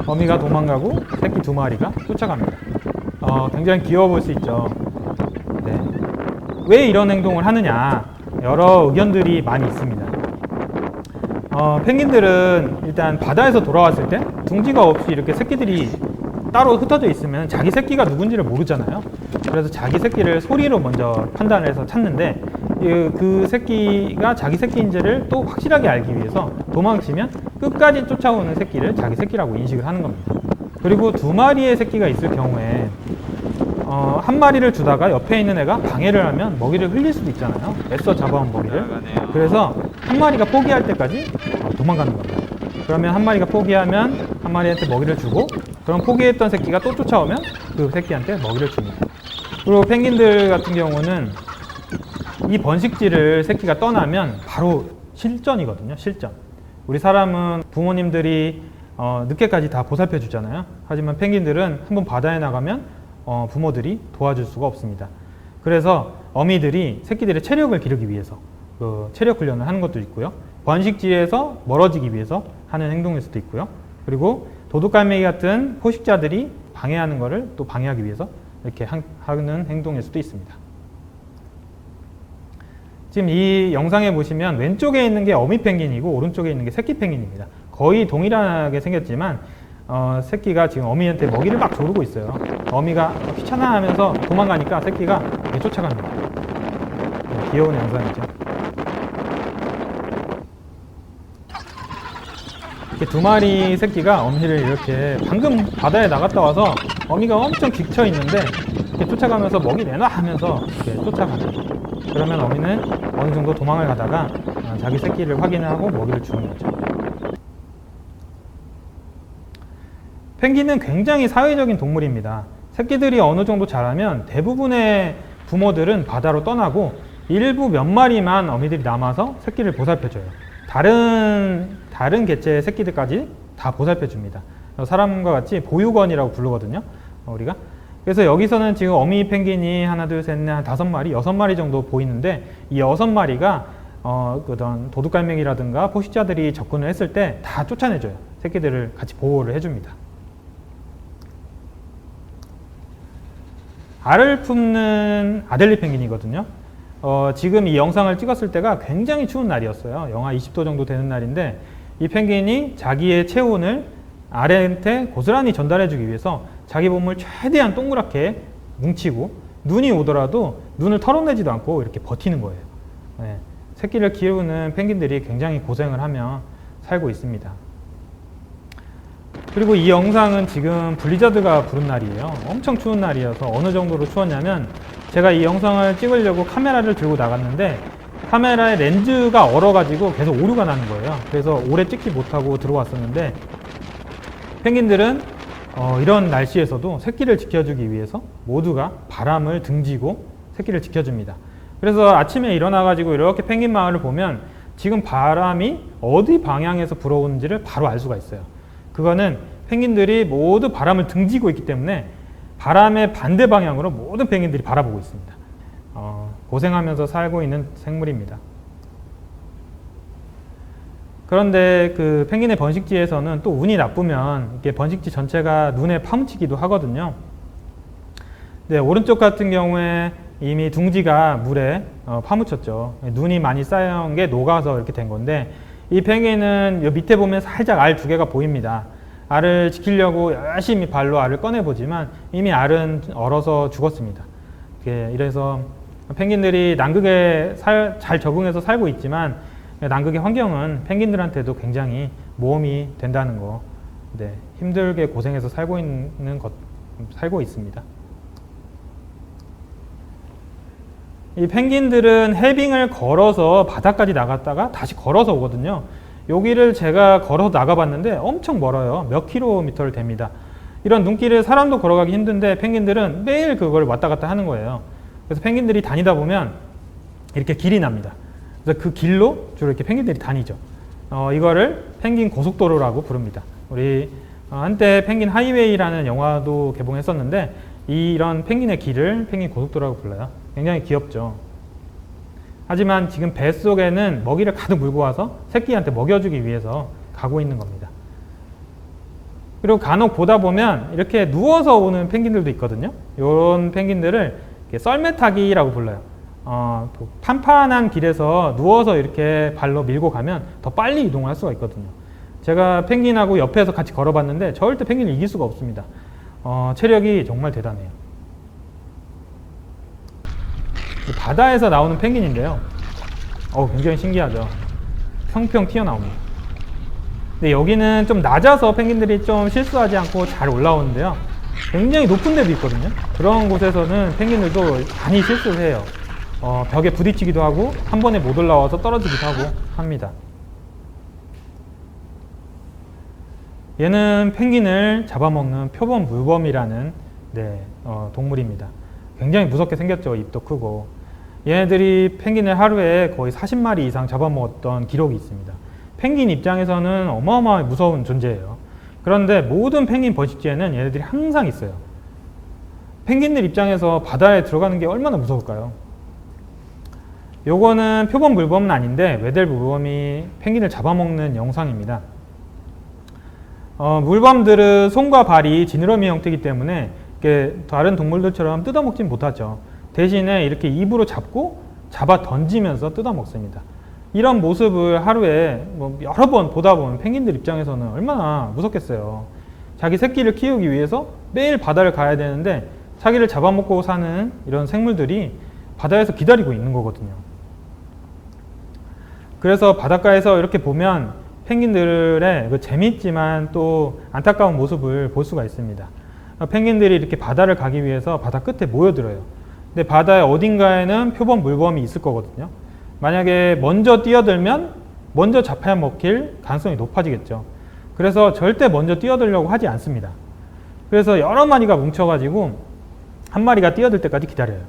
어미가 도망가고 새끼 두 마리가 쫓아갑니다. 굉장히 귀여워 보일 수 있죠. 네. 왜 이런 행동을 하느냐, 여러 의견들이 많이 있습니다. 펭귄들은 일단 바다에서 돌아왔을 때 둥지가 없이 이렇게 새끼들이 따로 흩어져 있으면 자기 새끼가 누군지를 모르잖아요. 그래서 자기 새끼를 소리로 먼저 판단을 해서 찾는데 그 새끼가 자기 새끼인지를 또 확실하게 알기 위해서 도망치면 끝까지 쫓아오는 새끼를 자기 새끼라고 인식을 하는 겁니다. 그리고 두 마리의 새끼가 있을 경우에 한 마리를 주다가 옆에 있는 애가 방해를 하면 먹이를 흘릴 수도 있잖아요. 애써 잡아온 먹이를. 그래서 한 마리가 포기할 때까지 도망가는 겁니다. 그러면 한 마리가 포기하면 한 마리한테 먹이를 주고, 그럼 포기했던 새끼가 또 쫓아오면 그 새끼한테 먹이를 줍니다. 그리고 펭귄들 같은 경우는 이 번식지를 새끼가 떠나면 바로 실전이거든요. 실전. 우리 사람은 부모님들이 늦게까지 다 보살펴 주잖아요. 하지만 펭귄들은 한번 바다에 나가면 부모들이 도와줄 수가 없습니다. 그래서 어미들이 새끼들의 체력을 기르기 위해서 체력 훈련을 하는 것도 있고요. 번식지에서 멀어지기 위해서 하는 행동일 수도 있고요. 그리고 도둑갈매기 같은 포식자들이 방해하는 것을 또 방해하기 위해서 이렇게 하는 행동일 수도 있습니다. 지금 이 영상에 보시면 왼쪽에 있는 게 어미 펭귄이고 오른쪽에 있는 게 새끼 펭귄입니다. 거의 동일하게 생겼지만 새끼가 지금 어미한테 먹이를 막 조르고 있어요. 어미가 귀찮아 하면서 도망가니까 새끼가 쫓아갑니다. 네, 귀여운 영상이죠. 이렇게 두 마리 새끼가 어미를 이렇게 방금 바다에 나갔다 와서 어미가 엄청 지쳐 있는데 이렇게 쫓아가면서 먹이 내놔 하면서 이렇게 쫓아가죠. 그러면 어미는 어느 정도 도망을 가다가 자기 새끼를 확인하고 먹이를 주는 거죠. 펭귄은 굉장히 사회적인 동물입니다. 새끼들이 어느 정도 자라면 대부분의 부모들은 바다로 떠나고 일부 몇 마리만 어미들이 남아서 새끼를 보살펴줘요. 다른 개체의 새끼들까지 다 보살펴줍니다. 사람과 같이 보육원이라고 부르거든요, 우리가. 그래서 여기서는 지금 어미 펭귄이 하나, 둘, 셋, 넷, 한 5마리, 6마리 정도 보이는데 이 6마리가 그런 도둑갈매기라든가 포식자들이 접근을 했을 때 다 쫓아내줘요. 새끼들을 같이 보호를 해줍니다. 알을 품는 아델리 펭귄이거든요. 지금 이 영상을 찍었을 때가 굉장히 추운 날이었어요. 영하 20도 정도 되는 날인데 이 펭귄이 자기의 체온을 알한테 고스란히 전달해주기 위해서 자기 몸을 최대한 동그랗게 뭉치고 눈이 오더라도 눈을 털어내지도 않고 이렇게 버티는 거예요. 네. 새끼를 키우는 펭귄들이 굉장히 고생을 하며 살고 있습니다. 그리고 이 영상은 지금 블리자드가 부른 날이에요. 엄청 추운 날이어서 어느 정도로 추웠냐면 제가 이 영상을 찍으려고 카메라를 들고 나갔는데 카메라의 렌즈가 얼어가지고 계속 오류가 나는 거예요. 그래서 오래 찍지 못하고 들어왔었는데 펭귄들은 이런 날씨에서도 새끼를 지켜주기 위해서 모두가 바람을 등지고 새끼를 지켜줍니다. 그래서 아침에 일어나가지고 이렇게 펭귄 마을을 보면 지금 바람이 어디 방향에서 불어오는지를 바로 알 수가 있어요. 그거는 펭귄들이 모두 바람을 등지고 있기 때문에 바람의 반대 방향으로 모든 펭귄들이 바라보고 있습니다. 고생하면서 살고 있는 생물입니다. 그런데 그 펭귄의 번식지에서는 또 운이 나쁘면 이렇게 번식지 전체가 눈에 파묻히기도 하거든요. 네, 오른쪽 같은 경우에 이미 둥지가 물에 파묻혔죠. 눈이 많이 쌓여온 게 녹아서 이렇게 된 건데 이 펭귄은 이 밑에 보면 살짝 알 2개가 보입니다. 알을 지키려고 열심히 발로 알을 꺼내보지만 이미 알은 얼어서 죽었습니다. 이래서 펭귄들이 남극에 잘 적응해서 살고 있지만 남극의 환경은 펭귄들한테도 굉장히 모험이 된다는 거, 네, 힘들게 고생해서 살고 있는 것 살고 있습니다. 이 펭귄들은 해빙을 걸어서 바다까지 나갔다가 다시 걸어서 오거든요. 여기를 제가 걸어서 나가봤는데 엄청 멀어요. 몇 킬로미터를 됩니다. 이런 눈길을 사람도 걸어가기 힘든데 펭귄들은 매일 그걸 왔다 갔다 하는 거예요. 그래서 펭귄들이 다니다 보면 이렇게 길이 납니다. 그래서 그 길로 주로 이렇게 펭귄들이 다니죠. 이거를 펭귄 고속도로라고 부릅니다. 우리 한때 펭귄 하이웨이라는 영화도 개봉했었는데 이런 펭귄의 길을 펭귄 고속도로라고 불러요. 굉장히 귀엽죠. 하지만 지금 뱃속에는 먹이를 가득 물고 와서 새끼한테 먹여주기 위해서 가고 있는 겁니다. 그리고 간혹 보다 보면 이렇게 누워서 오는 펭귄들도 있거든요. 이런 펭귄들을 썰매타기라고 불러요. 판판한 길에서 누워서 이렇게 발로 밀고 가면 더 빨리 이동할 수가 있거든요. 제가 펭귄하고 옆에서 같이 걸어봤는데 절대 펭귄을 이길 수가 없습니다. 체력이 정말 대단해요. 바다에서 나오는 펭귄인데요. 굉장히 신기하죠. 평평 튀어나옵니다. 근데 여기는 좀 낮아서 펭귄들이 좀 실수하지 않고 잘 올라오는데요. 굉장히 높은 데도 있거든요. 그런 곳에서는 펭귄들도 많이 실수를 해요. 벽에 부딪히기도 하고 한 번에 못 올라와서 떨어지기도 하고 합니다. 얘는 펭귄을 잡아먹는 표범 물범이라는 동물입니다. 굉장히 무섭게 생겼죠. 입도 크고. 얘네들이 펭귄을 하루에 거의 40마리 이상 잡아먹었던 기록이 있습니다. 펭귄 입장에서는 어마어마하게 무서운 존재예요. 그런데 모든 펭귄 번식지에는 얘네들이 항상 있어요. 펭귄들 입장에서 바다에 들어가는 게 얼마나 무서울까요? 요거는 표범 물범은 아닌데 웨델 물범이 펭귄을 잡아먹는 영상입니다. 물범들은 손과 발이 지느러미 형태이기 때문에 다른 동물들처럼 뜯어먹진 못하죠. 대신에 이렇게 입으로 잡고 잡아 던지면서 뜯어먹습니다. 이런 모습을 하루에 여러 번 보다 보면 펭귄들 입장에서는 얼마나 무섭겠어요. 자기 새끼를 키우기 위해서 매일 바다를 가야 되는데 자기를 잡아먹고 사는 이런 생물들이 바다에서 기다리고 있는 거거든요. 그래서 바닷가에서 이렇게 보면 펭귄들의 그 재밌지만 또 안타까운 모습을 볼 수가 있습니다. 펭귄들이 이렇게 바다를 가기 위해서 바다 끝에 모여들어요. 근데 바다의 어딘가에는 표범 물범이 있을 거거든요. 만약에 먼저 뛰어들면 먼저 잡혀먹힐 가능성이 높아지겠죠. 그래서 절대 먼저 뛰어들려고 하지 않습니다. 그래서 여러 마리가 뭉쳐가지고 한 마리가 뛰어들 때까지 기다려요.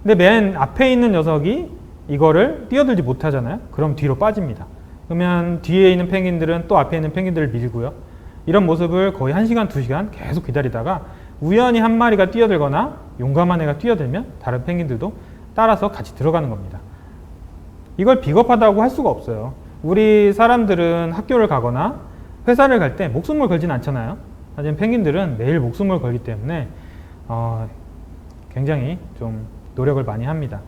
근데 맨 앞에 있는 녀석이 이거를 뛰어들지 못하잖아요. 그럼 뒤로 빠집니다. 그러면 뒤에 있는 펭귄들은 또 앞에 있는 펭귄들을 밀고요. 이런 모습을 거의 1시간, 2시간 계속 기다리다가 우연히 한 마리가 뛰어들거나 용감한 애가 뛰어들면 다른 펭귄들도 따라서 같이 들어가는 겁니다. 이걸 비겁하다고 할 수가 없어요. 우리 사람들은 학교를 가거나 회사를 갈 때 목숨을 걸진 않잖아요. 하지만 펭귄들은 매일 목숨을 걸기 때문에 굉장히 좀 노력을 많이 합니다.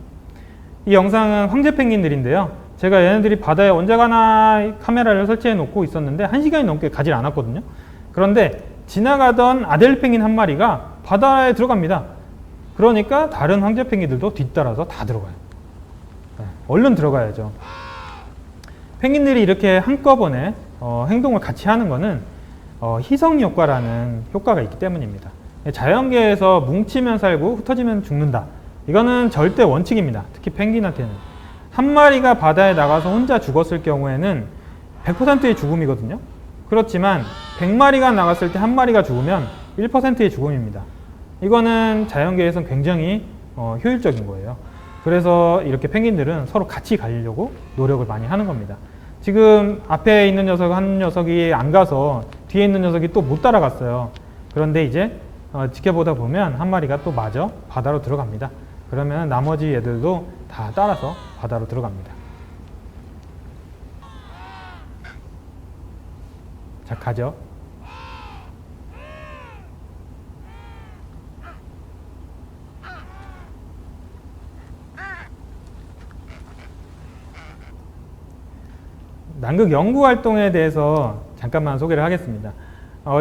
이 영상은 황제 펭귄들인데요. 제가 얘네들이 바다에 언제 가나 카메라를 설치해 놓고 있었는데 1시간이 넘게 가지 않았거든요. 그런데 지나가던 아델 펭귄 한 마리가 바다에 들어갑니다. 그러니까 다른 황제 펭귄들도 뒤따라서 다 들어가요. 얼른 들어가야죠. 펭귄들이 이렇게 한꺼번에 행동을 같이 하는 것은 희석 효과라는 효과가 있기 때문입니다. 자연계에서 뭉치면 살고 흩어지면 죽는다. 이거는 절대 원칙입니다. 특히 펭귄한테는. 한 마리가 바다에 나가서 혼자 죽었을 경우에는 100%의 죽음이거든요. 그렇지만 100마리가 나갔을 때 한 마리가 죽으면 1%의 죽음입니다. 이거는 자연계에서는 굉장히 효율적인 거예요. 그래서 이렇게 펭귄들은 서로 같이 가려고 노력을 많이 하는 겁니다. 지금 앞에 있는 한 녀석이 안 가서 뒤에 있는 녀석이 또 못 따라갔어요. 그런데 이제 지켜보다 보면 한 마리가 또 마저 바다로 들어갑니다. 그러면 나머지 애들도 다 따라서 바다로 들어갑니다. 자, 가죠. 남극 연구활동에 대해서 잠깐만 소개를 하겠습니다.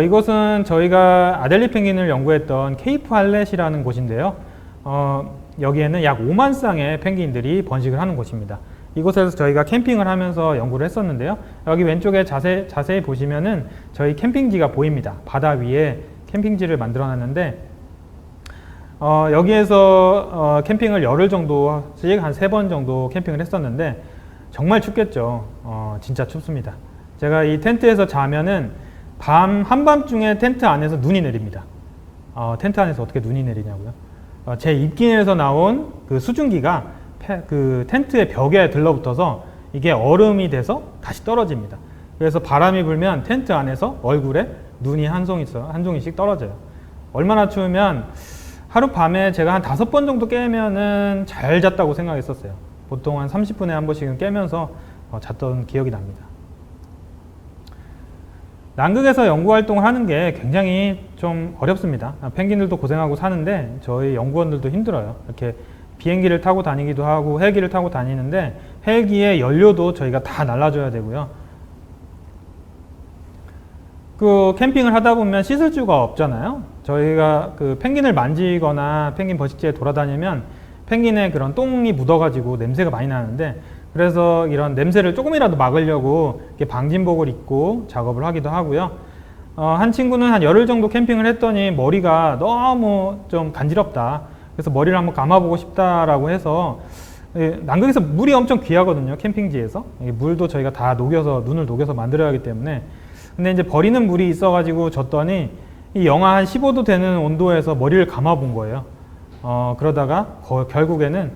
이곳은 저희가 아델리 펭귄을 연구했던 케이프 할렛이라는 곳인데요. 여기에는 약 5만 쌍의 펭귄들이 번식을 하는 곳입니다. 이곳에서 저희가 캠핑을 하면서 연구를 했었는데요. 여기 왼쪽에 자세히 보시면은 저희 캠핑지가 보입니다. 바다 위에 캠핑지를 만들어 놨는데 여기에서 캠핑을 열흘 정도씩 한 3번 정도 캠핑을 했었는데 정말 춥겠죠. 진짜 춥습니다. 제가 이 텐트에서 자면은 한밤중에 텐트 안에서 눈이 내립니다. 텐트 안에서 어떻게 눈이 내리냐고요? 제 입김에서 나온 그 수증기가 그 텐트의 벽에 들러붙어서 이게 얼음이 돼서 다시 떨어집니다. 그래서 바람이 불면 텐트 안에서 얼굴에 눈이 한 종이씩 떨어져요. 얼마나 추우면 하룻밤에 제가 한 5번 정도 깨면은 잘 잤다고 생각했었어요. 보통 한 30분에 한 번씩은 깨면서 잤던 기억이 납니다. 남극에서 연구 활동을 하는 게 굉장히 좀 어렵습니다. 펭귄들도 고생하고 사는데 저희 연구원들도 힘들어요. 이렇게 비행기를 타고 다니기도 하고 헬기를 타고 다니는데 헬기의 연료도 저희가 다 날라줘야 되고요. 그 캠핑을 하다 보면 씻을 수가 없잖아요. 저희가 그 펭귄을 만지거나 펭귄 버식지에 돌아다니면 펭귄의 그런 똥이 묻어가지고 냄새가 많이 나는데, 그래서 이런 냄새를 조금이라도 막으려고 이렇게 방진복을 입고 작업을 하기도 하고요. 한 친구는 한 열흘 정도 캠핑을 했더니 머리가 너무 좀 간지럽다. 그래서 머리를 한번 감아보고 싶다라고 해서, 남극에서 물이 엄청 귀하거든요. 캠핑지에서. 물도 저희가 다 녹여서, 눈을 녹여서 만들어야 하기 때문에. 근데 이제 버리는 물이 있어가지고 줬더니 이 영하 한 15도 되는 온도에서 머리를 감아본 거예요. 그러다가 결국에는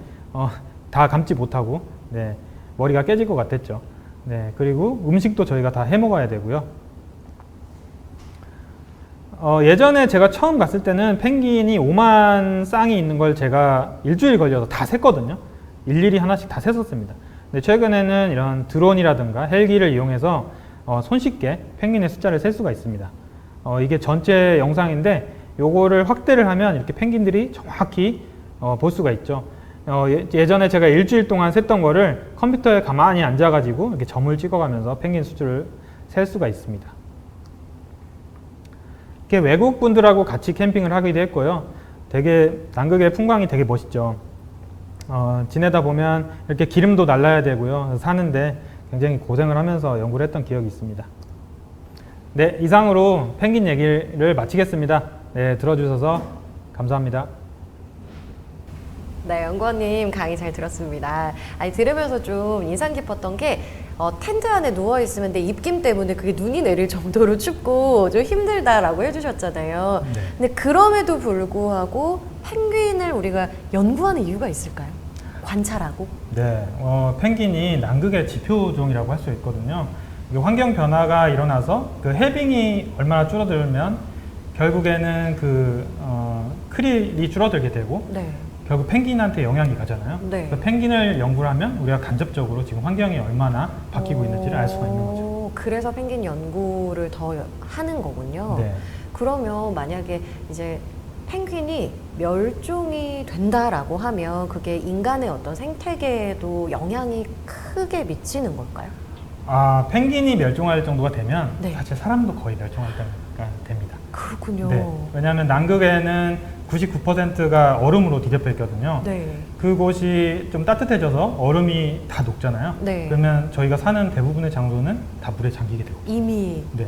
다 감지 못하고, 네, 머리가 깨질 것 같았죠. 네, 그리고 음식도 저희가 다 해 먹어야 되고요. 예전에 제가 처음 갔을 때는 펭귄이 5만 쌍이 있는 걸 제가 일주일 걸려서 다 셌거든요. 일일이 하나씩 다 셌었습니다. 근데 최근에는 이런 드론이라든가 헬기를 이용해서 손쉽게 펭귄의 숫자를 셀 수가 있습니다. 이게 전체 영상인데 요거를 확대를 하면 이렇게 펭귄들이 정확히 볼 수가 있죠. 예전에 제가 일주일 동안 셌던 거를 컴퓨터에 가만히 앉아가지고 이렇게 점을 찍어가면서 펭귄 수를 셀 수가 있습니다. 이렇게 외국 분들하고 같이 캠핑을 하기도 했고요. 되게 남극의 풍광이 되게 멋있죠. 지내다 보면 이렇게 기름도 날라야 되고요. 사는데 굉장히 고생을 하면서 연구를 했던 기억이 있습니다. 네, 이상으로 펭귄 얘기를 마치겠습니다. 네, 들어주셔서 감사합니다. 네, 연구원님 강의 잘 들었습니다. 아니, 들으면서 좀 인상 깊었던 게 텐트 안에 누워 있으면 내 입김 때문에 그게 눈이 내릴 정도로 춥고 좀 힘들다라고 해주셨잖아요. 네. 근데 그럼에도 불구하고 펭귄을 우리가 연구하는 이유가 있을까요? 관찰하고? 네, 펭귄이 남극의 지표종이라고 할 수 있거든요. 이게 환경 변화가 일어나서 그 해빙이 얼마나 줄어들면 결국에는 그 크릴이 줄어들게 되고, 네. 결국 펭귄한테 영향이 가잖아요. 네. 그래서 펭귄을 연구를 하면 우리가 간접적으로 지금 환경이 얼마나 바뀌고 있는지를 알 수가 있는 거죠. 그래서 펭귄 연구를 더 하는 거군요. 네. 그러면 만약에 이제 펭귄이 멸종이 된다라고 하면 그게 인간의 어떤 생태계에도 영향이 크게 미치는 걸까요? 펭귄이 멸종할 정도가 되면 네. 사실 사람도 거의 멸종할 때가 됩니다. 그렇군요. 네. 왜냐하면 남극에는 99%가 얼음으로 뒤덮여 있거든요. 네. 그곳이 좀 따뜻해져서 얼음이 다 녹잖아요. 네. 그러면 저희가 사는 대부분의 장소는 다 물에 잠기게 되고. 이미. 네.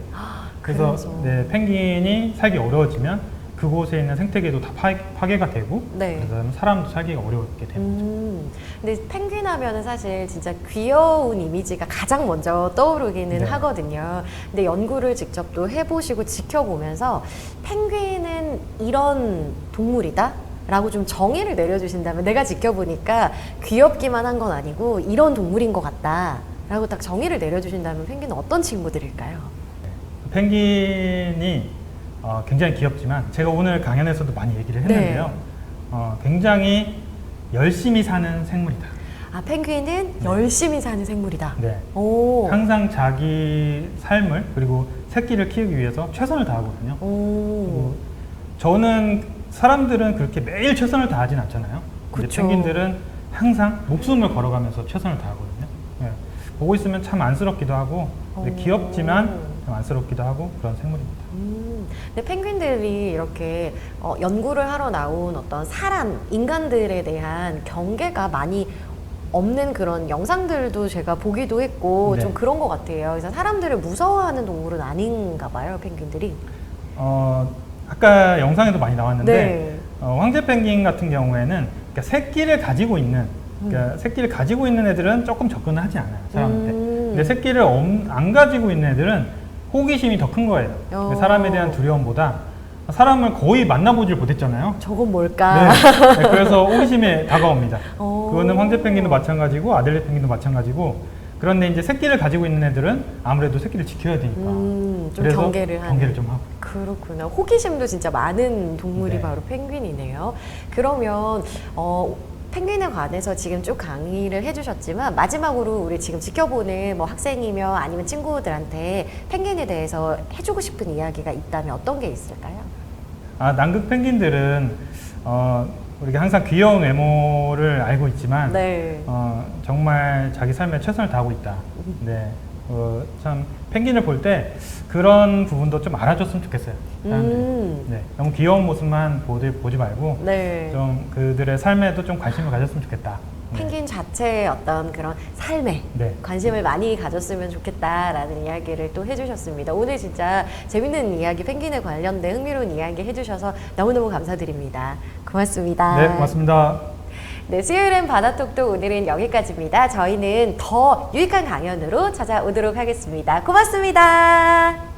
그래서 네, 펭귄이 살기 어려워지면 그곳에 있는 생태계도 다 파괴가 되고, 네. 그래서 사람도 살기가 어려웠게 되는 거죠. 근데 펭귄 하면은 사실 진짜 귀여운 이미지가 가장 먼저 떠오르기는 네. 하거든요. 근데 연구를 직접 또 해보시고 지켜보면서 펭귄은 이런 동물이다? 라고 좀 정의를 내려주신다면, 내가 지켜보니까 귀엽기만 한 건 아니고 이런 동물인 것 같다 라고 딱 정의를 내려주신다면 펭귄은 어떤 친구들일까요? 펭귄이 굉장히 귀엽지만 제가 오늘 강연에서도 많이 얘기를 했는데요. 굉장히 열심히 사는 생물이다. 펭귄은 열심히 사는 생물이다. 네. 오. 항상 자기 삶을, 그리고 새끼를 키우기 위해서 최선을 다하거든요. 오. 저는 사람들은 그렇게 매일 최선을 다하진 않잖아요. 근데 그쵸. 펭귄들은 항상 목숨을 걸어가면서 최선을 다하거든요. 네. 보고 있으면 참 안쓰럽기도 하고, 근데 귀엽지만 좀 안쓰럽기도 하고 그런 생물입니다. 근데 펭귄들이 이렇게 연구를 하러 나온 어떤 사람, 인간들에 대한 경계가 많이 없는 그런 영상들도 제가 보기도 했고, 네. 좀 그런 것 같아요. 그래서 사람들을 무서워하는 동물은 아닌가 봐요, 펭귄들이. 아까 영상에도 많이 나왔는데 네. 황제 펭귄 같은 경우에는 그러니까 새끼를 가지고 있는 그러니까 새끼를 가지고 있는 애들은 조금 접근을 하지 않아요, 사람한테. 근데 새끼를 안 가지고 있는 애들은 호기심이 더 큰 거예요. 사람에 대한 두려움보다 사람을 거의 만나보질 못했잖아요. 저건 뭘까? 네, 그래서 호기심에 다가옵니다. 그거는 황제 펭귄도 마찬가지고 아델리 펭귄도 마찬가지고. 그런데 이제 새끼를 가지고 있는 애들은 아무래도 새끼를 지켜야 되니까. 좀 그래서 경계를 하는. 경계를 좀 하고. 그렇구나. 호기심도 진짜 많은 동물이 네. 바로 펭귄이네요. 그러면 펭귄에 관해서 지금 쭉 강의를 해주셨지만 마지막으로 우리 지금 지켜보는 뭐 학생이며 아니면 친구들한테 펭귄에 대해서 해주고 싶은 이야기가 있다면 어떤 게 있을까요? 남극 펭귄들은 우리가 항상 귀여운 외모를 알고 있지만 네. 정말 자기 삶에 최선을 다하고 있다. 네. 참 펭귄을 볼 때 그런 부분도 좀 알아줬으면 좋겠어요. 사람들이. 네. 너무 귀여운 모습만 보지 말고 네. 좀 그들의 삶에도 좀 관심을 가졌으면 좋겠다. 펭귄 자체의 어떤 그런 삶에 네. 관심을 많이 가졌으면 좋겠다라는 이야기를 또 해주셨습니다. 오늘 진짜 재밌는 이야기, 펭귄에 관련된 흥미로운 이야기 해주셔서 너무너무 감사드립니다. 고맙습니다. 네, 고맙습니다. 네, 수요일엔 바다톡톡 오늘은 여기까지입니다. 저희는 더 유익한 강연으로 찾아오도록 하겠습니다. 고맙습니다.